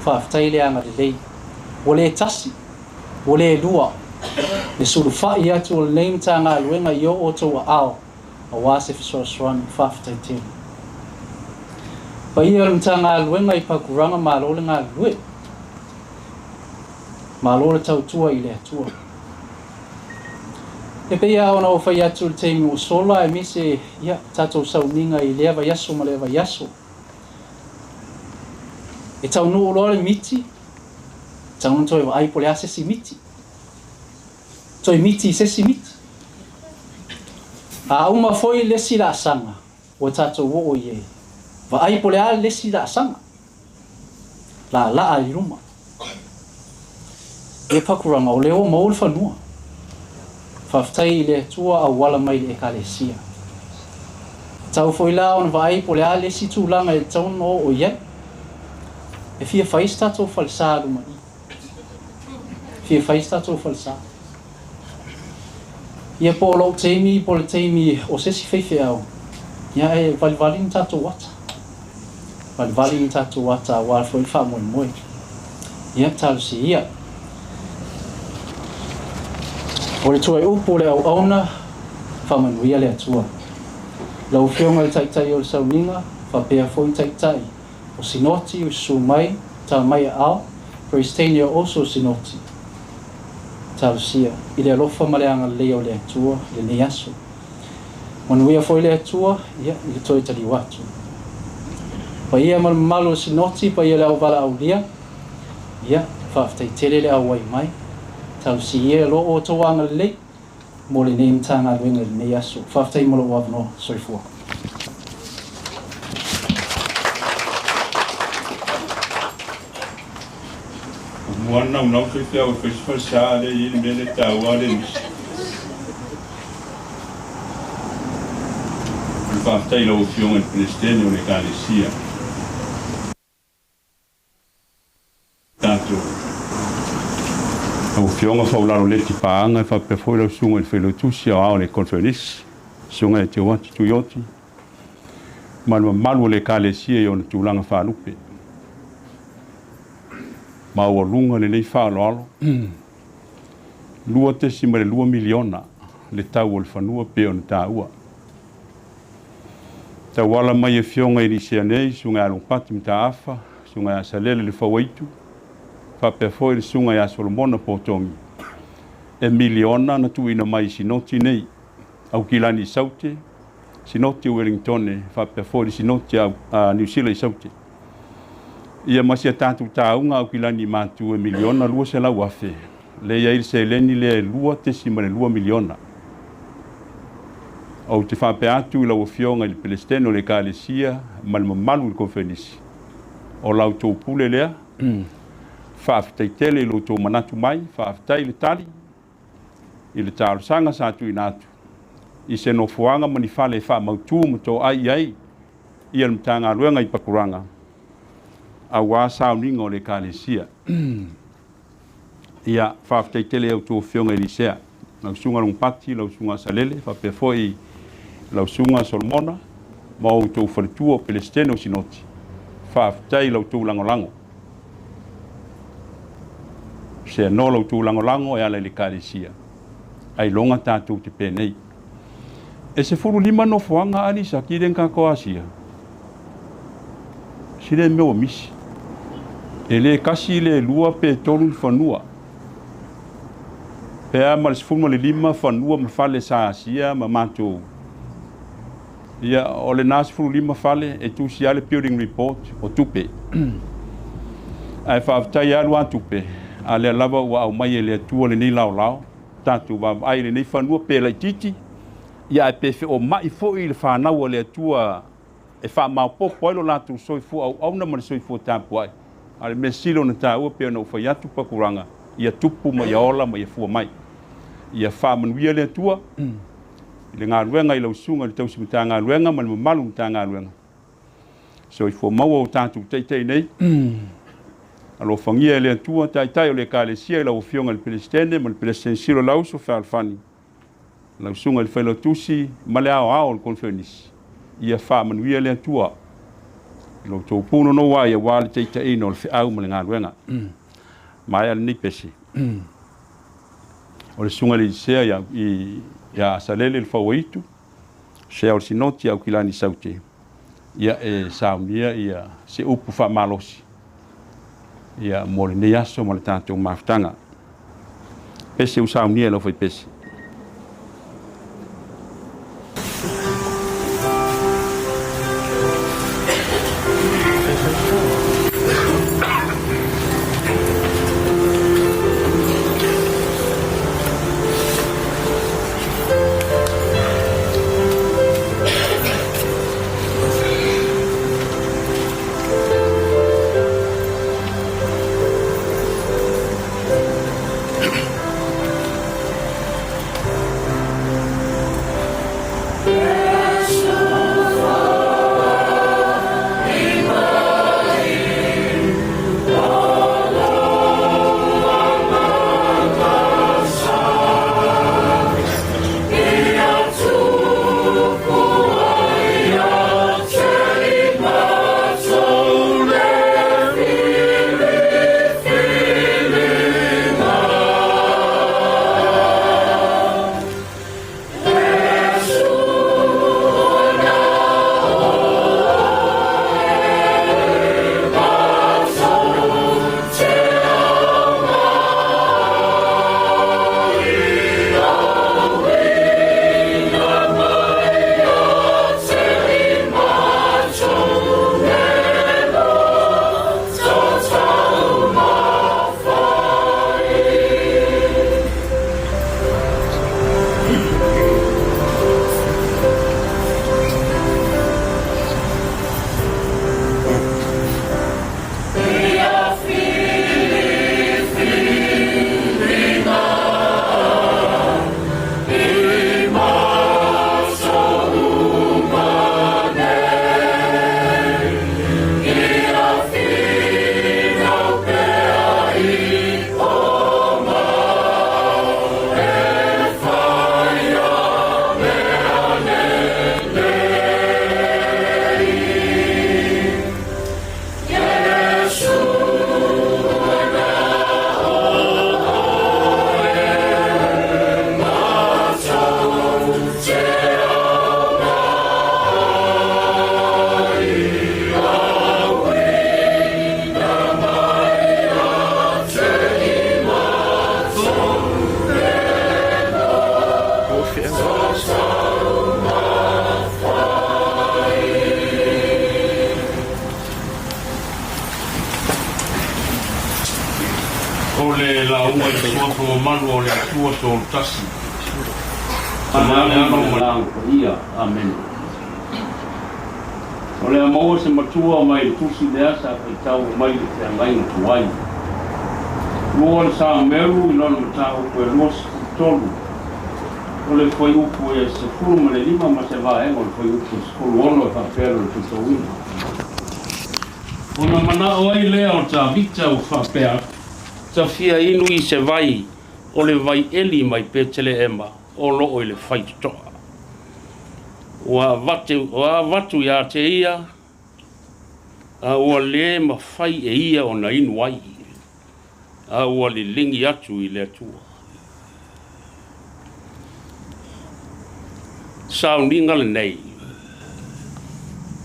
Whawhitai le anga le lei. O le tasi. O le lua. Le suru whai atu o le nei mtanga luenga I o toa ao. A wase fisoaswani whawhitai tele. Pai o le mtanga luenga I Pakuranga malo le ngā lue. Malo le tautua I le atua. E pea ona o whai atu le teimi o sola e mise ia tatou sauninga I lea vai aso ma lea vai aso. E tau nuu loa le miti. Tau nuu toi wa aipo le a sesi miti. Toi miti sesi miti. A uma foi lesi la sanga. O tatou wo o ye. Va aipo le a lesi la sanga. la I ruma e Pakuranga o leo mo ole Fanua whaftai le tua a wala mai le ekalesia tau foi la on vai po le ale si tūlanga e tau no o ia e fia whaista tō falsa ruma fia whaista tō falsa ia po lo teimi o sesi whaife au ia e valivali ni tato wata valivali ni tato wata a wala foi wha moe moe ia talu si ia o le tua e upo le au auna whamanuia le atua lau whionga le taitai o le sauninga whapea foi taitai o sinoti o su mai ta mai ao Pristania also sinoti Tausia i le alofa maleanga leo le atua le neaso manuia foi le atua ia i le toi tali watu pa ia malo sinoti pa ia le au vala au lia ia whaftai tele le au wai mai Tausia lo o toanga le mo le neim tanga luenga le neaso whaftai mo lo wavno soifua Wana unau se te au festival sa le i mele taua le nisi. Whaftai lau fionga i Pristania o le kalesia. Tato. Au fionga whaularo le ti paanga e whapefoi lau sunga i whelotusi au le konferenisi. Sunga e te wati tuioti. Manua malu le kalesia i ona tūlanga whalupe. Ma o lunga le nei whaaloalo. Lua te sima le 2 miliona le tau o le Fanua pe o na tāua. Ta wala mai e fionga i risia nei, sunga along pati mta afa, sunga a salele le whawaitu, whapefoi le sunga a Solomona potongi. E miliona na tuina mai sinoti nei, au kilani saute, sinoti Wellington, whapefoi sinoti a Niu Sila i saute. Ia masia tātou tāunga au kilani mātu e miliona lua se lau afe. Le ia il se leni le lua te sima le 2 miliona. Au te whape atu i lau fionga i Palestina o le kalesia malu i konferenisi. O lau tō pule lea, whaafitai tele i lau tō manatu mai, whaafitai le tali, i le tālo sanga sātu i nātu. I se no fuanga mani whale wha mautu mo tō ai, i al mtanga luenga i Pakuranga. A wā sauninga o le kalesia. Ia whaafitai tele au tō whionga i Lisea. Lau sunga rung pati, lau sunga salele, whapefoi lau sunga Solomona, mau tō wharitua o Palestina o sinoti. Whaafitai lau tō langolango. Se no lau tō langolango e ala le kalesia. Ai longa tātou te pēnei. E se furu 5 no fuanga ani sa kiren kako asia. Sire meo misi. E le kasi le lua pe tolu Fanua. Pe a ma le sifuma le 5 Fanua ma fale sa asia ma matou. Ia o le nasi furu 5 fale e tu si ale building report o tupe. Ai whaafitai alu a tupe. A le lava ua au mai e le atua le nei lao. Tatu wa ai le nei Fanua pe lai titi. Ia e pefe o mai fo i le whanau le atua e wha maupopo ilo lātou soifu au na mara soifu tāpu ai. Ale me silo na tāua peo na uwhai atu Pakuranga. Ia tupu ma ia ola ma ia fua mai. Ia wha manuia le atua. I le ngā ruenga i lau sunga le tausi mta ngā ruenga ma le mamalu mta ngā ruenga. Soifu maua o tātou teitei nei. Alo whangia le atua taitai o le kalesia i lau whionga le Palestina ma le Palestina silo lau so whaalfani. Lau sunga le whailotusi ma le ao le konferenisi. Ia wha manuia le atua. Lo tō puno no wā ia wāle teita ino le whiau ma le ngā ruenga. Mai ala ni pesi. O le sunga le sea ia asalele le whawaitu. Sea o le sinoti au kilani saute. Ia e saunia ia se upu wha malosi. Ia mo le neaso ma le tātou mawhitanga. Pesi u saunia lo whai pesi. o le launga i suafa manu o le atua tō tasi. Ana ano malang ia, amen. O le amaua se matua mai le tusi le asa i tau mai le te angaina tuai. Lua le sa meru i lona matau koe luas tolu. O le foi upu e se furu ma le lima ma se vaenga o le foi upu se furu ono e whapera le tutouina. Ona mana o ai lea o ta vita o whapea. Ta fia inu i se vai o le vai eli mai petele ema o loo i le whai toa. Wa watu ia te ia a ua le ma whai e ia o na inu ai. A ua le lingi atu i le atua. Sauninga le nei.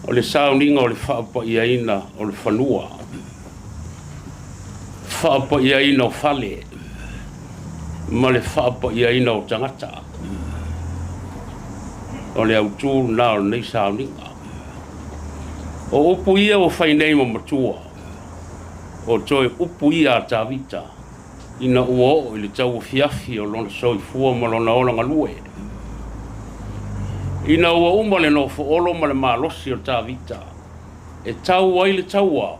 O le sauninga o le Faapaiaina ole Fanua. Faapaiaina o fale. Ma le Faapaiaina o tangata. O le autu na o nei sauninga. O upu ia o whainei ma matua. O toi upu ia a tawita. Ina ua o ili tau fiafi o lona soi fua ma lona olanga lue. Ina ua umale no fo olo ma le malosi o tawita. E tau ai le taua.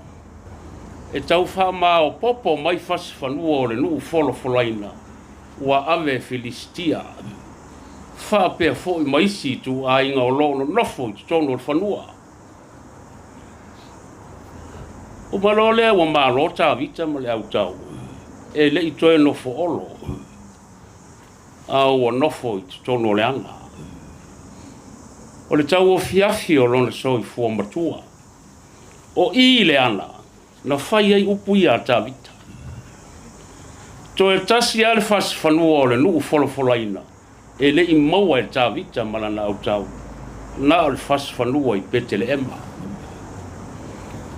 E tau whama o popo mai fasi whanua o le nuu folo folaina. Ua ave Filistia. Whapea fo i maisi tu a inga o lono nofo i tono o whanua. O malolea ua malo tawita ma le au tau. E le i toe nofo olo. A ua nofo i tono o le anga. O le tau o fiafi o lona soi fua matua. O i le ana, na whai ai upu ia tawita. To e tasi ale fasi whanua o le nuu folofolaina. E le i maua e tawita malana au tau. Na o le fasi whanua i petele ema.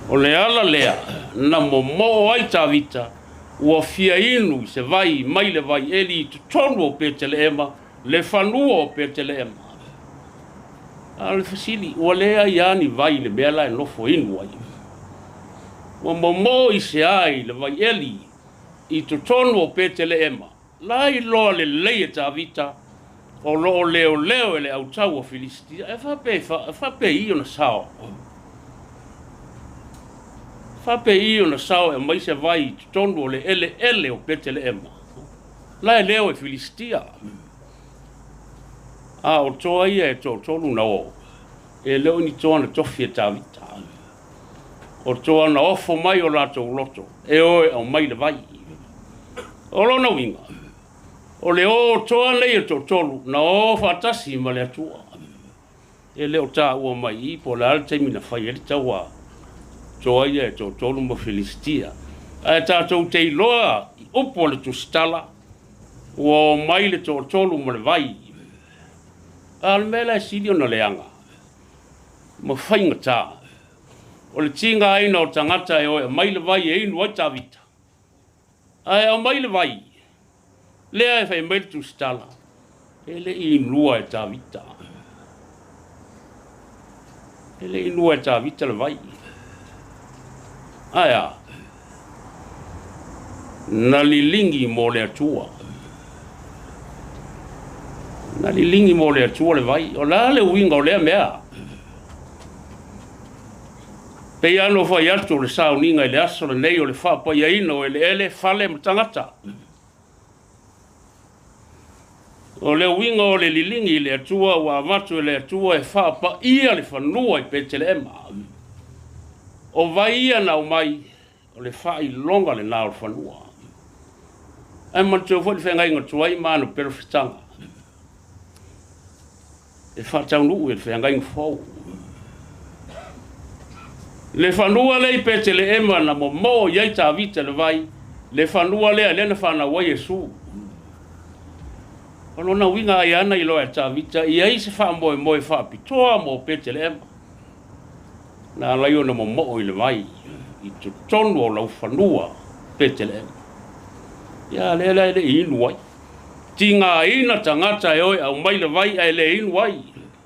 O le ala lea, na mo ai tawita. Ua fia inu i se vai, mai le vai eli i tutonu o petele ema. Le whanua o petele ema. Ale fasili, ua lea i ani vai le bela e nofo inu ai. Ua momo i se ai le vai eli i tutonu o petele ema. Lai loa le leie ta vita o loo leo e le au tau o Filistia. E whape i ona sao. Whape i ona sao e mai se vai i tutonu o le ele o petele ema. Lai leo e Filistia. A o toa ia e tolu na o. E leo ni toa na tofi e tawita. O toa na ofo mai o lato uloto. E oe au mai le vai. O lona winga. O leo toa nei e tolu. Na o fatasi ma le atua. E leo ta ua mai i po le alteimi na whai eri taua. Toa ia e tolu ma Filistia. A tātou te iloa i upo le tustala. Ua mai le tolu ma le vai. Al mela e sili ona leanga. Ma whainga tā. O le tinga aina o tangata e oe mai le vai e inu ai tawita. Ai au mai le vai. Lea e whai mai le tustala. E le inua e tawita. E le inua e tawita le vai. Aia. Na lilingi mo le atua. Na lilingi mo le atua le vai. O la le uinga o lea mea. Pei ano whai atu le sauninga i le aso le nei o le Faapaiaina o ele fale matangata. O le uinga o le lilingi i le atua wa amatu le atua e Faapaia le Fanua i petele ema. O vai ia nau mai o le whai longa le nao le Fanua. E matu fwoi whenga inga tuai manu perfitanga. E whatau nuu e whenga inga fau. Le Fanua le i petele ema na mo iai ta vita le vai. Le Fanua le alena whana wa Yesu. Ono na winga ai ana i loa ta vita. Iai se wha moe whapitoa mo petele ema. Na lai o na mo i le vai. I tu tonu o lau Fanua petele ema. Ia le inu ai. Tinga ina tangata e oi au mai le vai ai le inu ai.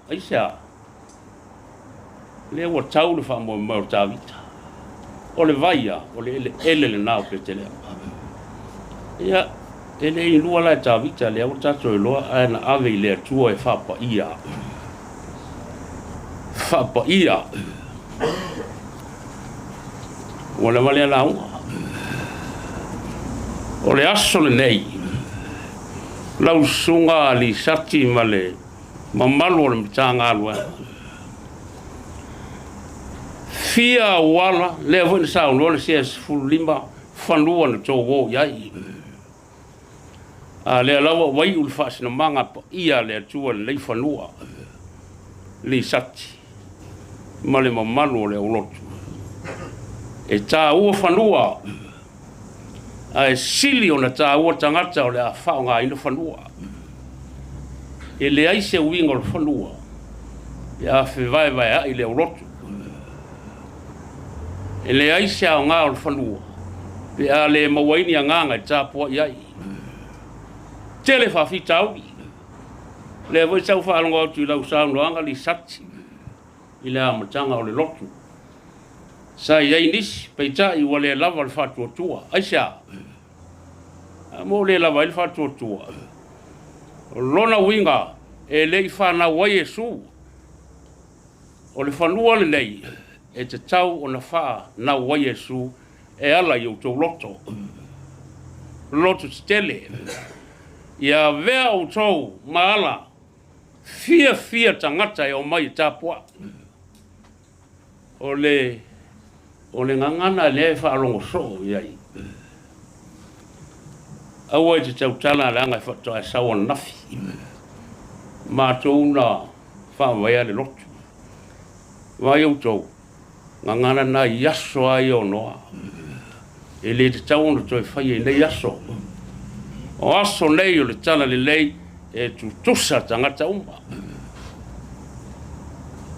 Ai sea. Le wa tau le wha mo tawita. O le vaia, o le ele le nao petele. Ia, ele I lua la ta vita le au tato loa ana ave le tua e Faapaiaina. Faapaiaina. Wala male la u. O le aso le nei. Lau sunga li sati male mamalu le mtanga lua. Fia wala le vo sa o le ses fulima fanua na to wo yai. A le lawa wai ul fas na manga pa ia le tua le fanua. Li sati. Male mamalu le ulotu. E tā ua fanua. A sili o na tā ua tangata o le a whaonga ina fanua. E le aise uinga o le fanua. E a whiwai a i le ulotu. E le aise a o ngā o le fanua. Pe a le mawaini a nganga i tā pua iai. Tele whawhita aui. Le voi sau whaalonga o tu lau saunoanga li sati. I le a matanga o le lotu. Sa iai nisi, peita I wale lava le whatua tua. Aisha. Mo le lava le whatua tua. Lona winga, e lei whana wai e su. O le whanua le nei, e te tau o na wha na wai e su, e ala I tau loto. Loto stele. Ia vea o tau maala, fia tangata e o mai tapua. O le ngangana le whaalongo so iai. Awa I te tautana le anga whato e sawa nafi. Mātou na whawaya le lotu. Vai au tau, ngangana na yaso ai o noa. E le te tau ono toi whai e nei yaso. O aso nei o le tana le lei e tu tusa tangata umba.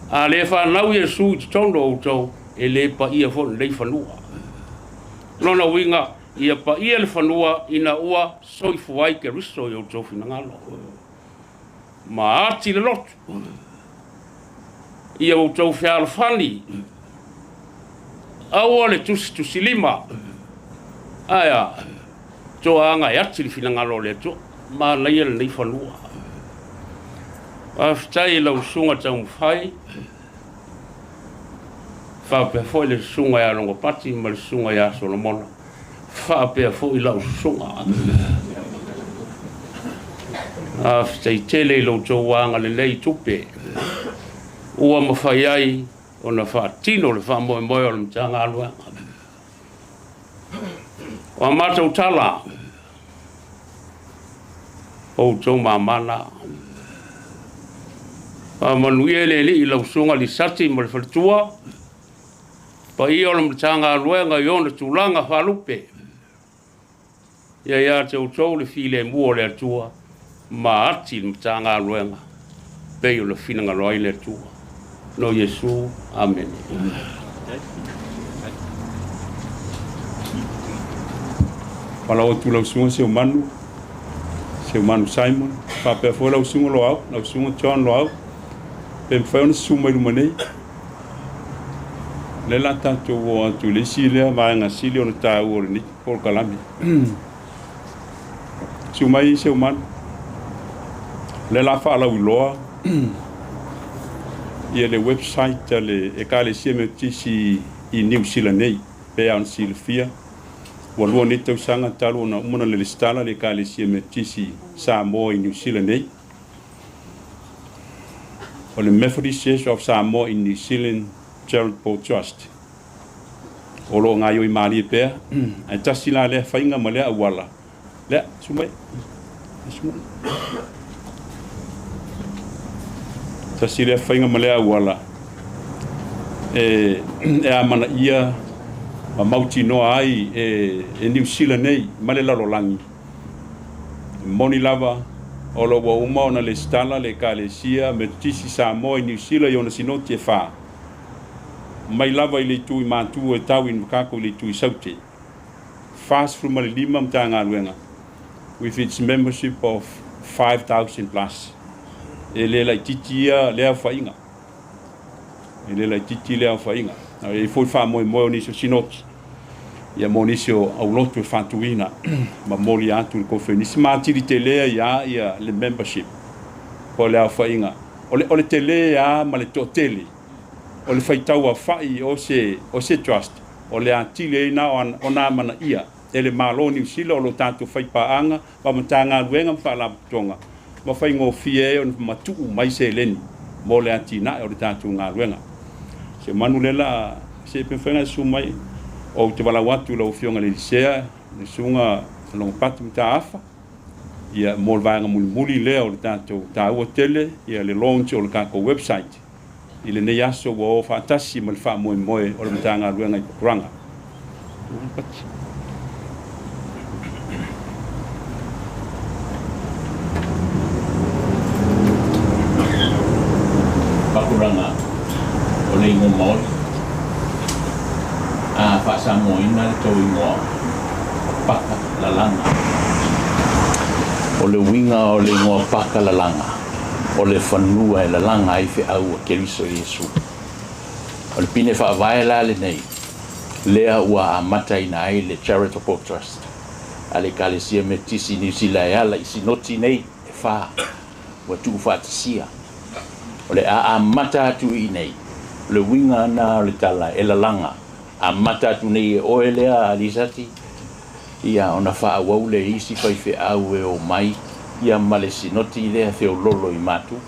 A le whanau e su te tono au tau, e le pa ia fon lei fanua. Lona winga ia pa ia le fanua ina ua soifu ai ke riso i o tofi na ngalo. Ma ati le lotu. Ia o tofi ala fani. Aua le tusi lima. Aya, toa anga i ati le fina ngalo le to. Ma leia le nei fanua. Aftai lau sunga tau mwhai. Faapea foi le sunga ya longo pati ma le sunga ya Solomona. Faapea foi lau sunga. Aftai tele lau tauanga le lei tupe. Ua mawhai ai o na whaatino le whamoe moe o le mtanga alua. O matau tala. O tau mamana. Manuia le li lau sunga li sati ma le whalitua. Pa ia o le mtanga luenga i ona tūlanga whalupe. Ia te utau le file mua le atua, ma ati le mtanga luenga. Pei o le finanga loai le atua. No Yesu, amen. Pala o tu lau sunga se manu Simon, Faapea foi lau sunga lo au, lau sunga John lo au. Pe mwhai ona suma I rumanei. Le la tatou o atu le sile vaenga sile ona tau o le niki por kalami. Sumai se umanu. Le la whaalau loa. Ia le website le e ka le sia me tisi I Niu Sila nei. Pe an sila fia. Walua ni tau sanga talu ona umana le listala le ka le sia me tisi Samoa I Niu Sila nei. O le Methodist Church of Samoa in New Zealand Charitable Trust. O lo ngā yoi mali e pēr. Ai tasi la le whainga ma lea awala. Lea, sumai. Tasi le whainga ma lea awala. E a mana ia a mauti noa ai e New Zealand nei. Ma le lalo langi. Moni lava. O lo wa uma ona le stala le kalesia me tisi Samoa I Niu Sila I ona sinoti e wha. Mai lava I le tui mātua e tau I Makako I le tui saute. Fast from le lima mtanga luenga. With its membership of 5,000 plus. E le lai titia lea whainga. E le lai titi lea whainga. E foi wha moe moe o niso sinoti. ia monisio au lotu e fatuina ma moli atu le konferenisi ma tiri telea ia le membership ko le afainga ole tele ia ma le totele ole faitau a fai o se trust ole atile ina ona mana ia ele malo Niu Sila o lo tatu fai paanga pa matanga luenga fa la tonga ma fai ngo fie on matu mai se leni mo le atina o le tatu nga luenga se manulela se penfenga sumai o te wala watu la ufionga le lisea le sunga long patu taafa ia mo vanga muli le o le tatu ta hotele ia le launch o le kako website ile ne yaso wo fa tasi mal fa mo o le matanga luenga i Pakuranga Pakuranga o le ingo maoli a whaasa moina le tau ingoa paka la langa o le winga o le ingoa paka la langa o le fanua e la langa ai fe au a keriso Yesu o le pine whaavaela le nei lea ua a mata ina ai le charitable trust a le kalesia me tisi Niu Sila e ala isi noti nei e wha ua tuu whaatasia o le a mata atu i nei le winga na le tala e la langa a mata atu nei e oe lea a lisati ia ona wha awau le isi fai fe au e o mai ia male sinoti lea fe o lolo i matu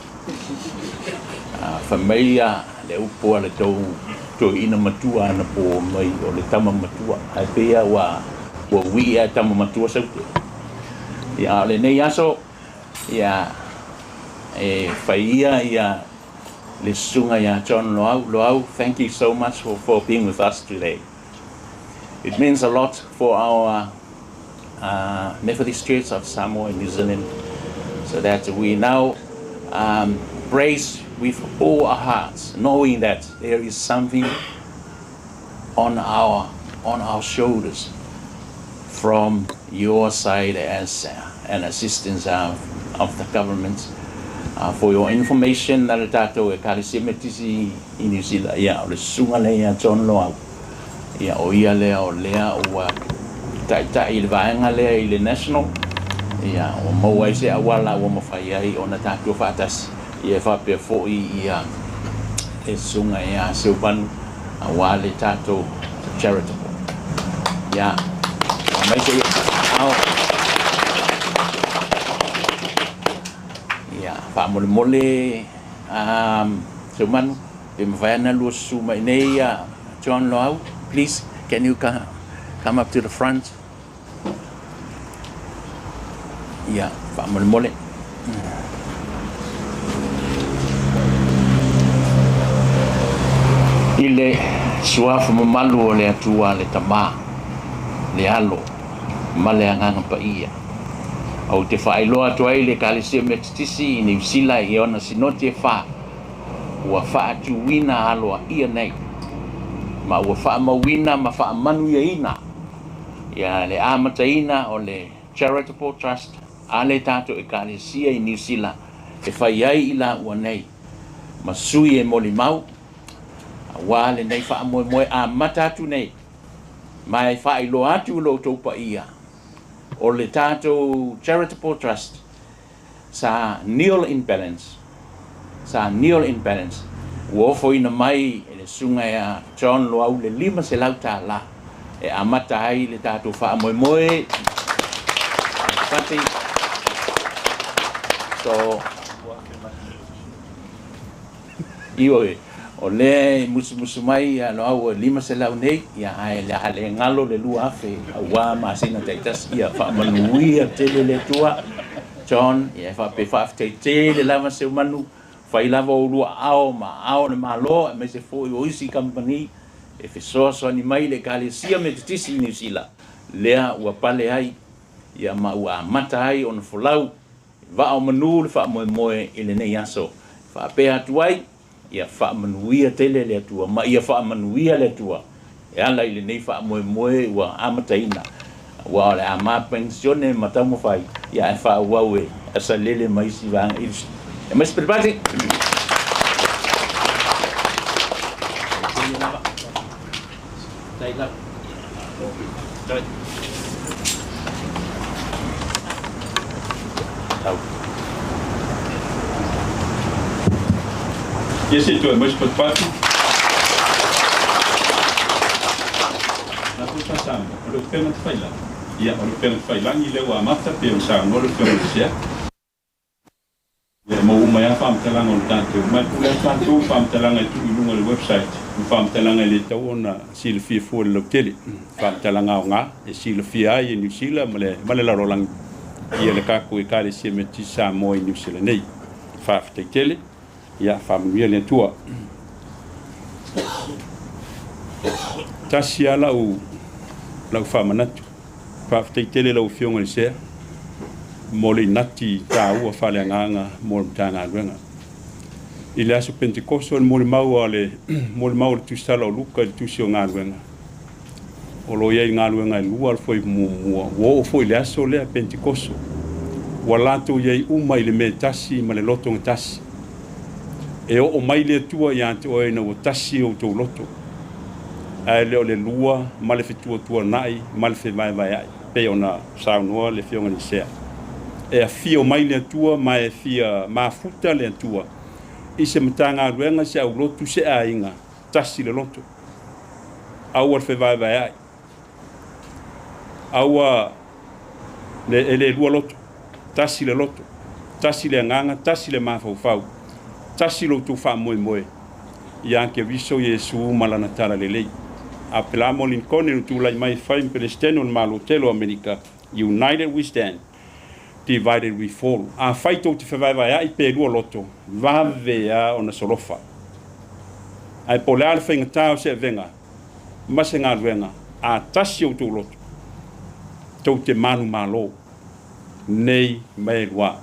whameia le upoa le tau ina matua ana po mai o le tama matua ai pea wa wi e tama matua saute ia le nei aso ia e whaia ia le sunga ia John Loau, thank you so much for being with us today. It means a lot for our Methodist Church of Samoa and New Zealand, so that we now praise with all our hearts, knowing that there is something on our shoulders from your side as an assistance of the government. For your information, na le tātou e kāresia me tisi i Niu Sila, ia o le sunga lea John Loau, ia o ia lea o lea o tai i le vaenga lea i le national, ia o maua i se awala o mawhai ai o na tātou whātasi, ia whapea fōi ia e sunga ia seupanu, a wā le tātou charitable. Ia, mai se ia, Pak mole cuman pembayana lu suma ini ya John Loau, please can you come up to the front? Ya, Pak mole. Ile suafu memalu oleh tua le tama le alo male angang pa iya. Au te whaeloa tua le kalesia me tisi i Niu Sila i ona sinoti e wha. Ua wha atu wina aloa ia nei. Ma ua wha mawina ma wha manu ia ina. Ia le amata ina o le Charitable Trust a le tato e kalesia i Niu Sila. E whai ai ila ua nei. Ma sui e moli mau. Wa le nei wha moe a matatu nei. Ma e whaeloa atu lo taupa ia. O le tātou Charitable Trust sa nil in balance uofo ina mai e le sunga ya John Loau le 5 se lau tā la e amata ai le tātou wha moe pati so iwe o le musu mai ya Loau 5 se lau nei ya ai le ngalo le lua afe wa masina taitas ia fa manuia tele le tua John ia fa pe fa te le lava se manu fa i lava o lua ao le malo me se foi o isi company e fe so ni mai le kalesia me tisi Niu Sila lea ua pale ai ia ma ua mata ai on folau va o manu fa moe ele nei aso fa pe atuai ia fa manuia tele le tua ma ia fa manuia le tua e ala ile nei fa moe wa amataina wa le ama pensione matamo fai ia fa wawe asa lele mai si vang e mas prepati Yes, itu mas patpati. Naku pasang, ada pengen failan. Ya, ada pengen failan ile wa mata pe usang, ada pengen sia. Ya, mau umaya fam telang on tanto, mas pula tanto fam telang itu ilunga website. Fam telang ile tau na silfi fu lo tele. Fam telang nga, e silfi ai Niu Sila male la rolang. Ia le kaku e kare se meti sa mo Niu Sila nei. Fa tele. Ya familia le tua tasia lau famanatu fa tele lau fionga le se mole nati tau fale nganga mo tanga wenga ile aso pentecosto mole mau tu sala luka tu sio ngalwenga o lo ye ngalwenga lua foi wo foi le aso le pentecosto wala to ye uma ile metasi male loto tasi e o mai le tua ia te o ina o tasi o tō loto. Ai leo le lua, ma le fitua tua nai, ma le fe mai ai, pe ona saunua le fionga ni sea. E a fia o mai le tua, ma e fia ma futa le tua. I se matanga ruenga se au lotu se a inga, tasi le loto. Aua le fe vai ai. Aua le lua loto, tasi le loto, tasi le nganga, tasi le mafau. Tasi lo tu fa moe ia ke viso Yesu malana tala lelei a pelamo Lincoln tu lai mai fa in Palestine on malo telo America united we stand divided we fall a faito te fa vai ai pe lu loto va vea ona solofa ai polar fenga tau se venga masenga venga a tasi o tu loto to te manu malo nei mai lua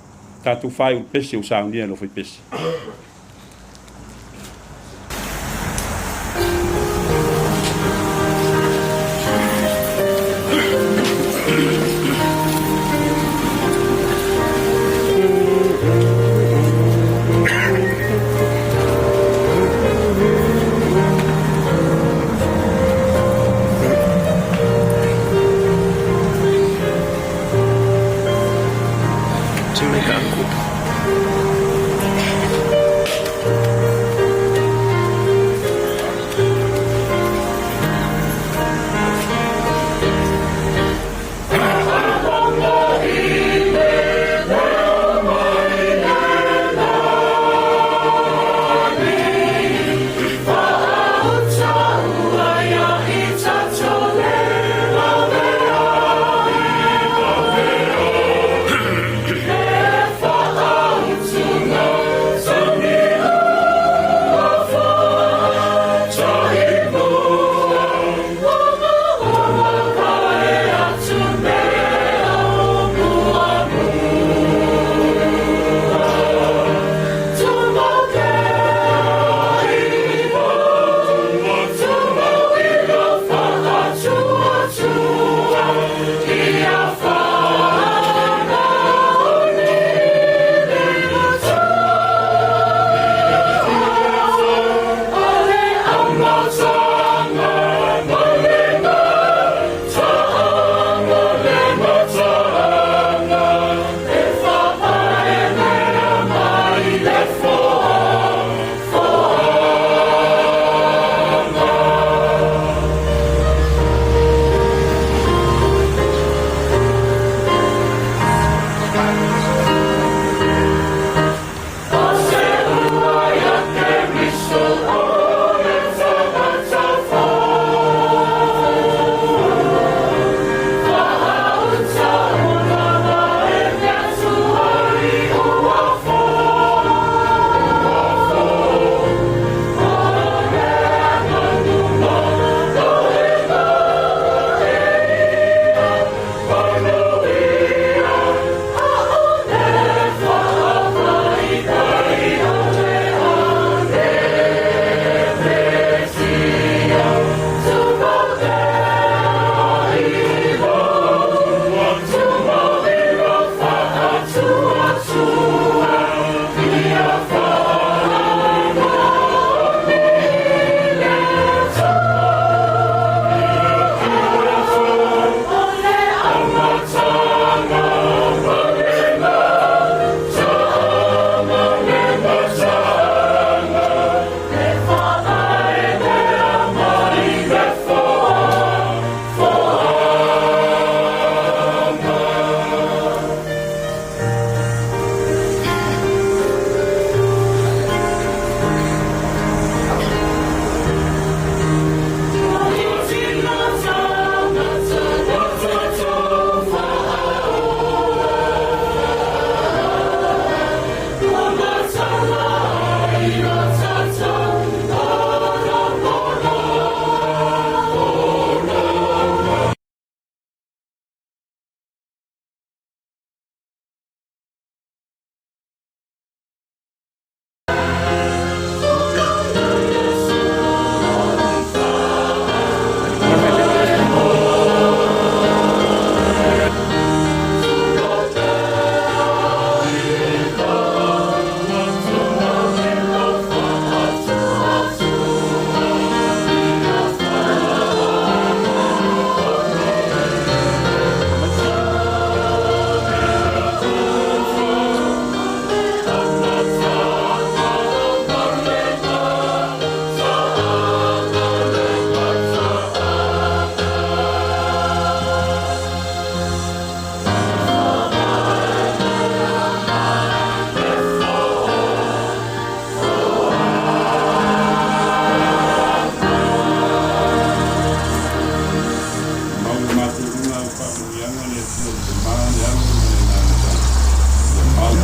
tatu fai o pese o saunia lo foi pese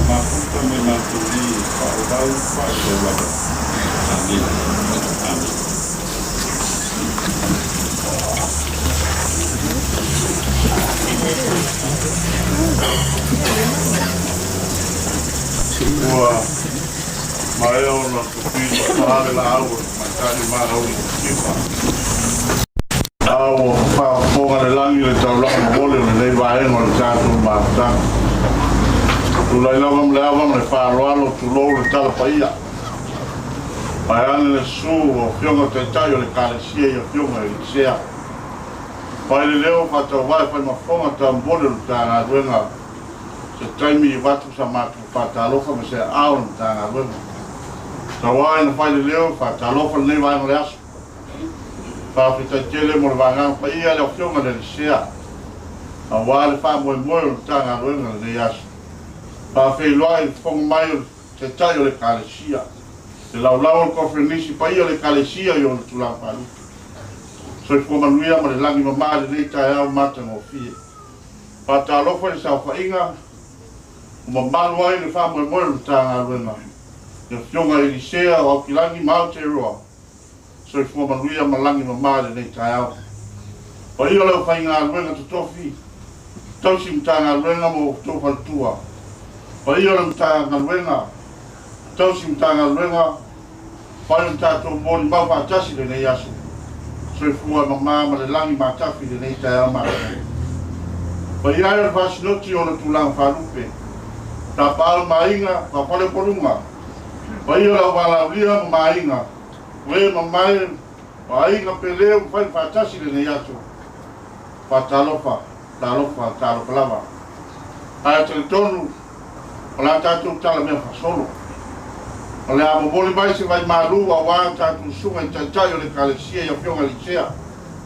mafuta me matuli whaurau whaurau. Amen. Amen. Ua mai ona kupita pahale la aua matani marauni kipa. Aua whaponga le langi le taulanga mole le nei vaenga le tātou mātaka. Tulai lava mle awa mle whaaloalo tulou le talapaia. Mai ane le su o fionga te tai o le kālesia i o fionga i sea. Pai le leo whatau vai whai mafonga ta mbole le tāna ruenga. Se taimi i watu sa mātu whatalofa me se aon tāna ruenga. Ta wai na whai le leo whatalofa le nei vaenga le aso. Whawhita tele mo le wanganga pa ia le o fionga le sea. A wale wha moe moe o le tāna ruenga le nei aso. Whawhi loa i whonga mai o te tai o le kālesia. Se laulau o kofrenisi pa ia le kālesia i o le tulang palu. So i whamanuia ma le langi mamā le nei tai au matanga o fie. Pata alofa le sau whainga, o mamalu ai le wha moe moe le tāna ruenga. Ia fionga i lisea o au ki langi mau te roa. So i whamanuia ma langi mamā le nei tai au. Pa ia leo whainga ruenga tutofi. Tausi mtanga ruenga mo tofaltua. Pa ia leo mtanga ruenga. Tausi mtanga ruenga. Pai mtato moni mau patasi le nei asu. So i fua mamā ma le langi matafi le nei tai au matafi. Pa ia le vasinoti o na tulang wharupe. Ta pāu mainga, pa pale porunga. Pa ia la wala ulia ma mainga. Ue ma mai, pa inga peleu whai whatasi le nei asu. Pa talofa lava. Aia tele tonu, o la tātou tala mea whasolo. O le amo boli mai se vai maru a wā tātou sunga i tātai o le kālesia i a fionga lisea.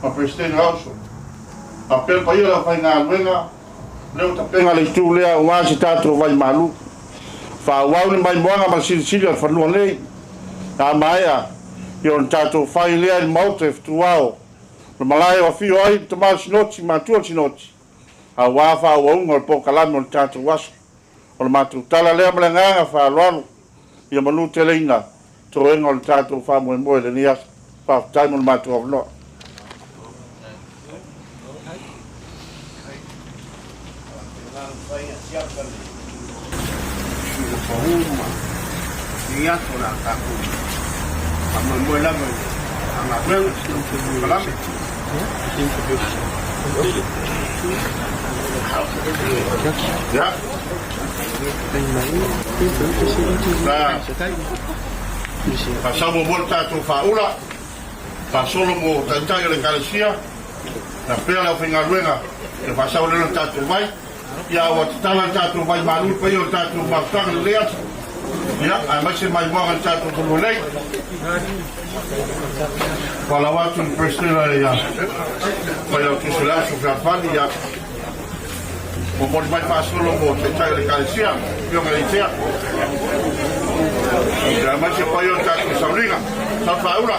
Ma Presidente Hauso. A pel pa ia la whai ngā luenga. Leo ta penga le tu lea o wā si tātou vai maru. Wha wau ni mai moanga ma sili al whanua nei. A maia, i o tātou whai lea i maute e ftuao. Le malai o fio ai te mau sinoti, mātua sinoti. A wā wha waunga o le pokalami o le tātou waso. O le mātou tala lea male nganga wha loalo. Ia manu te leina, tō enga o le tātou wha moe moe le ni asa. Wha taimo le mātou avloa. Ni aso na kaku. Amo moe la moe. Anga kueng, kalame. Ya. Pasamo mo tātou whaula. Pasolo mo tātai le kālesia. Na pēr leo whinga ruenga. E pasau leo tātou vai. Ia o tala tātou vai maru pa i o tātou mautanga le lea. Ia, ai mai se mai moanga tātou tolo lei. Wala watu ni Presidente ia. Pai au tuso lea so whiawhani ia. O mori mai whaasolo mo te tai le kālesia. Pionga i tea. Ia mai se pai o tātou sauringa. Sa whaura.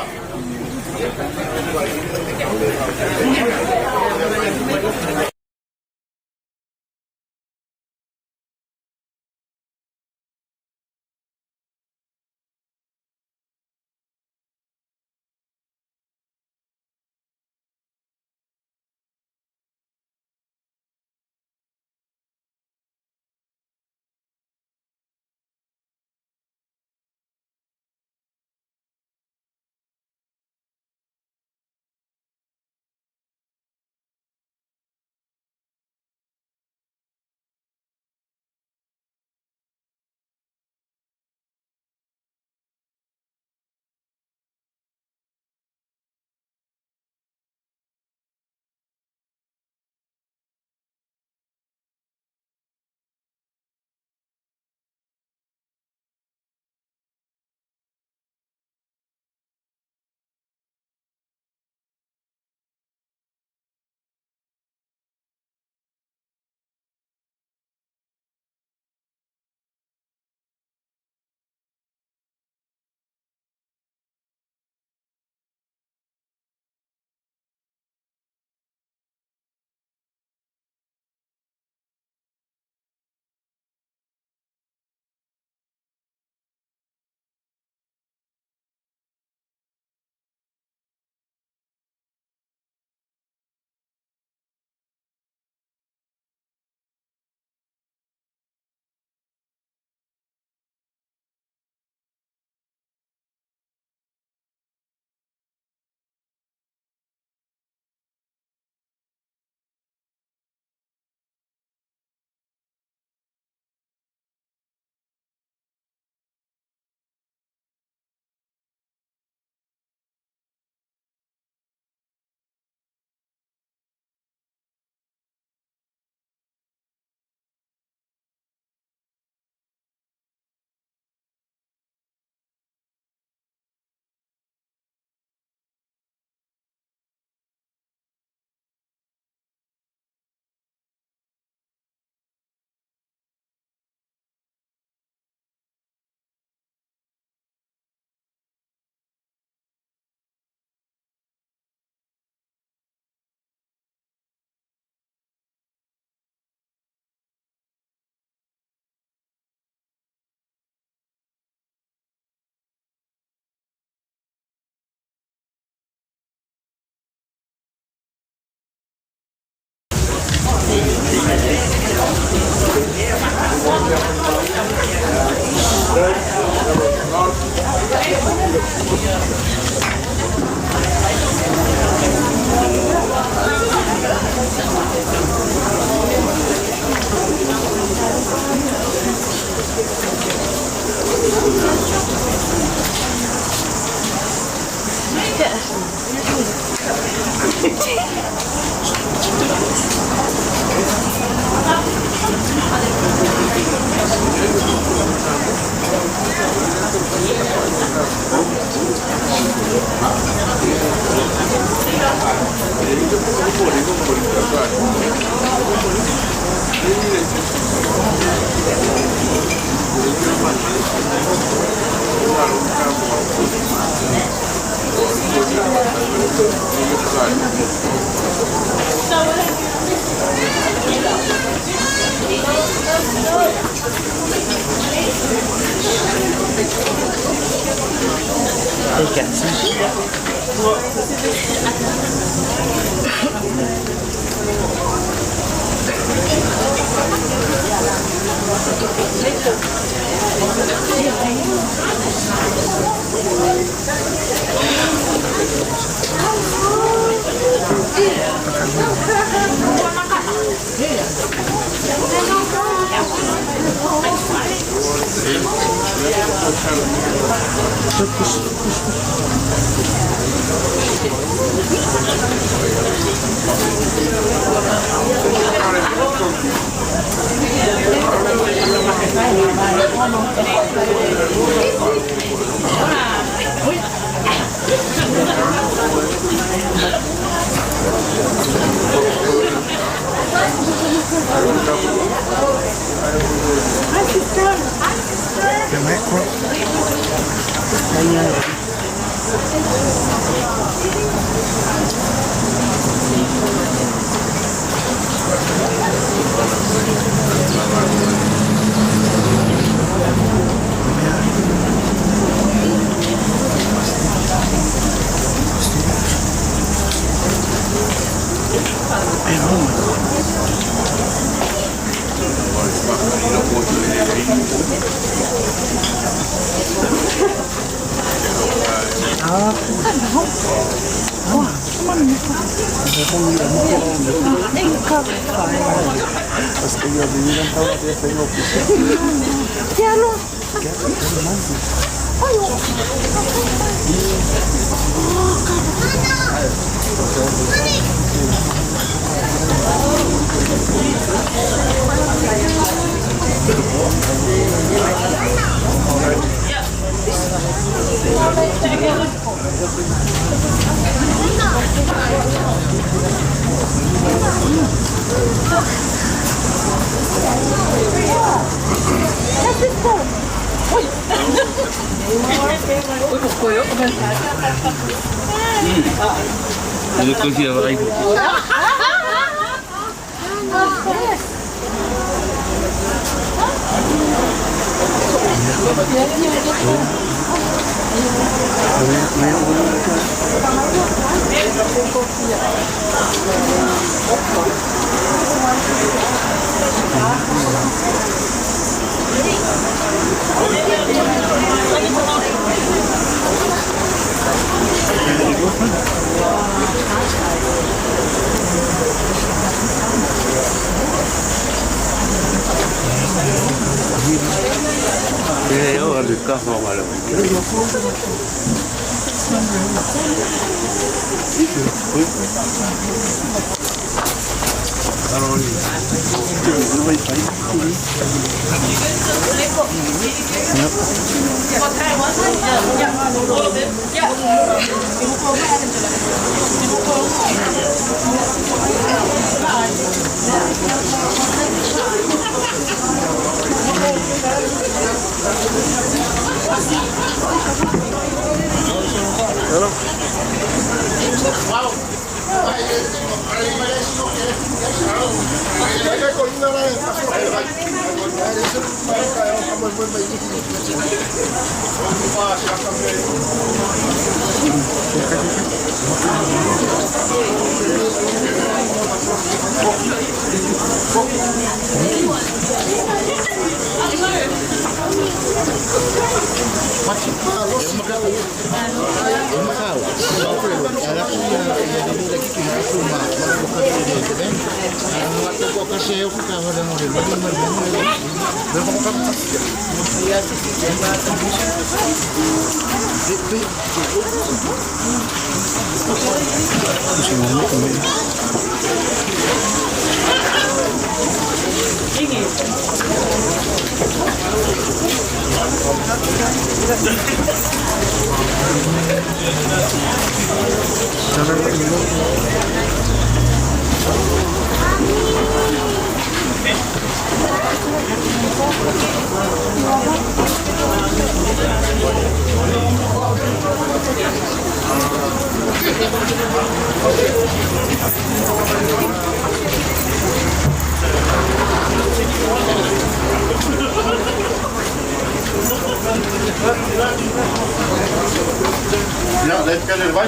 Ja, let kan je erbij.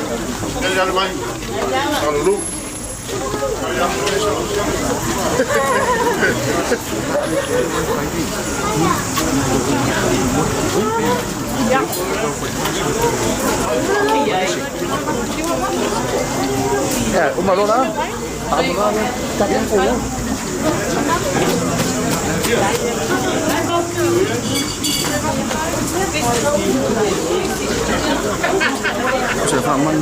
Kan je erbij? Hallo. Ja. Ja, uma dona. Saya fahaman.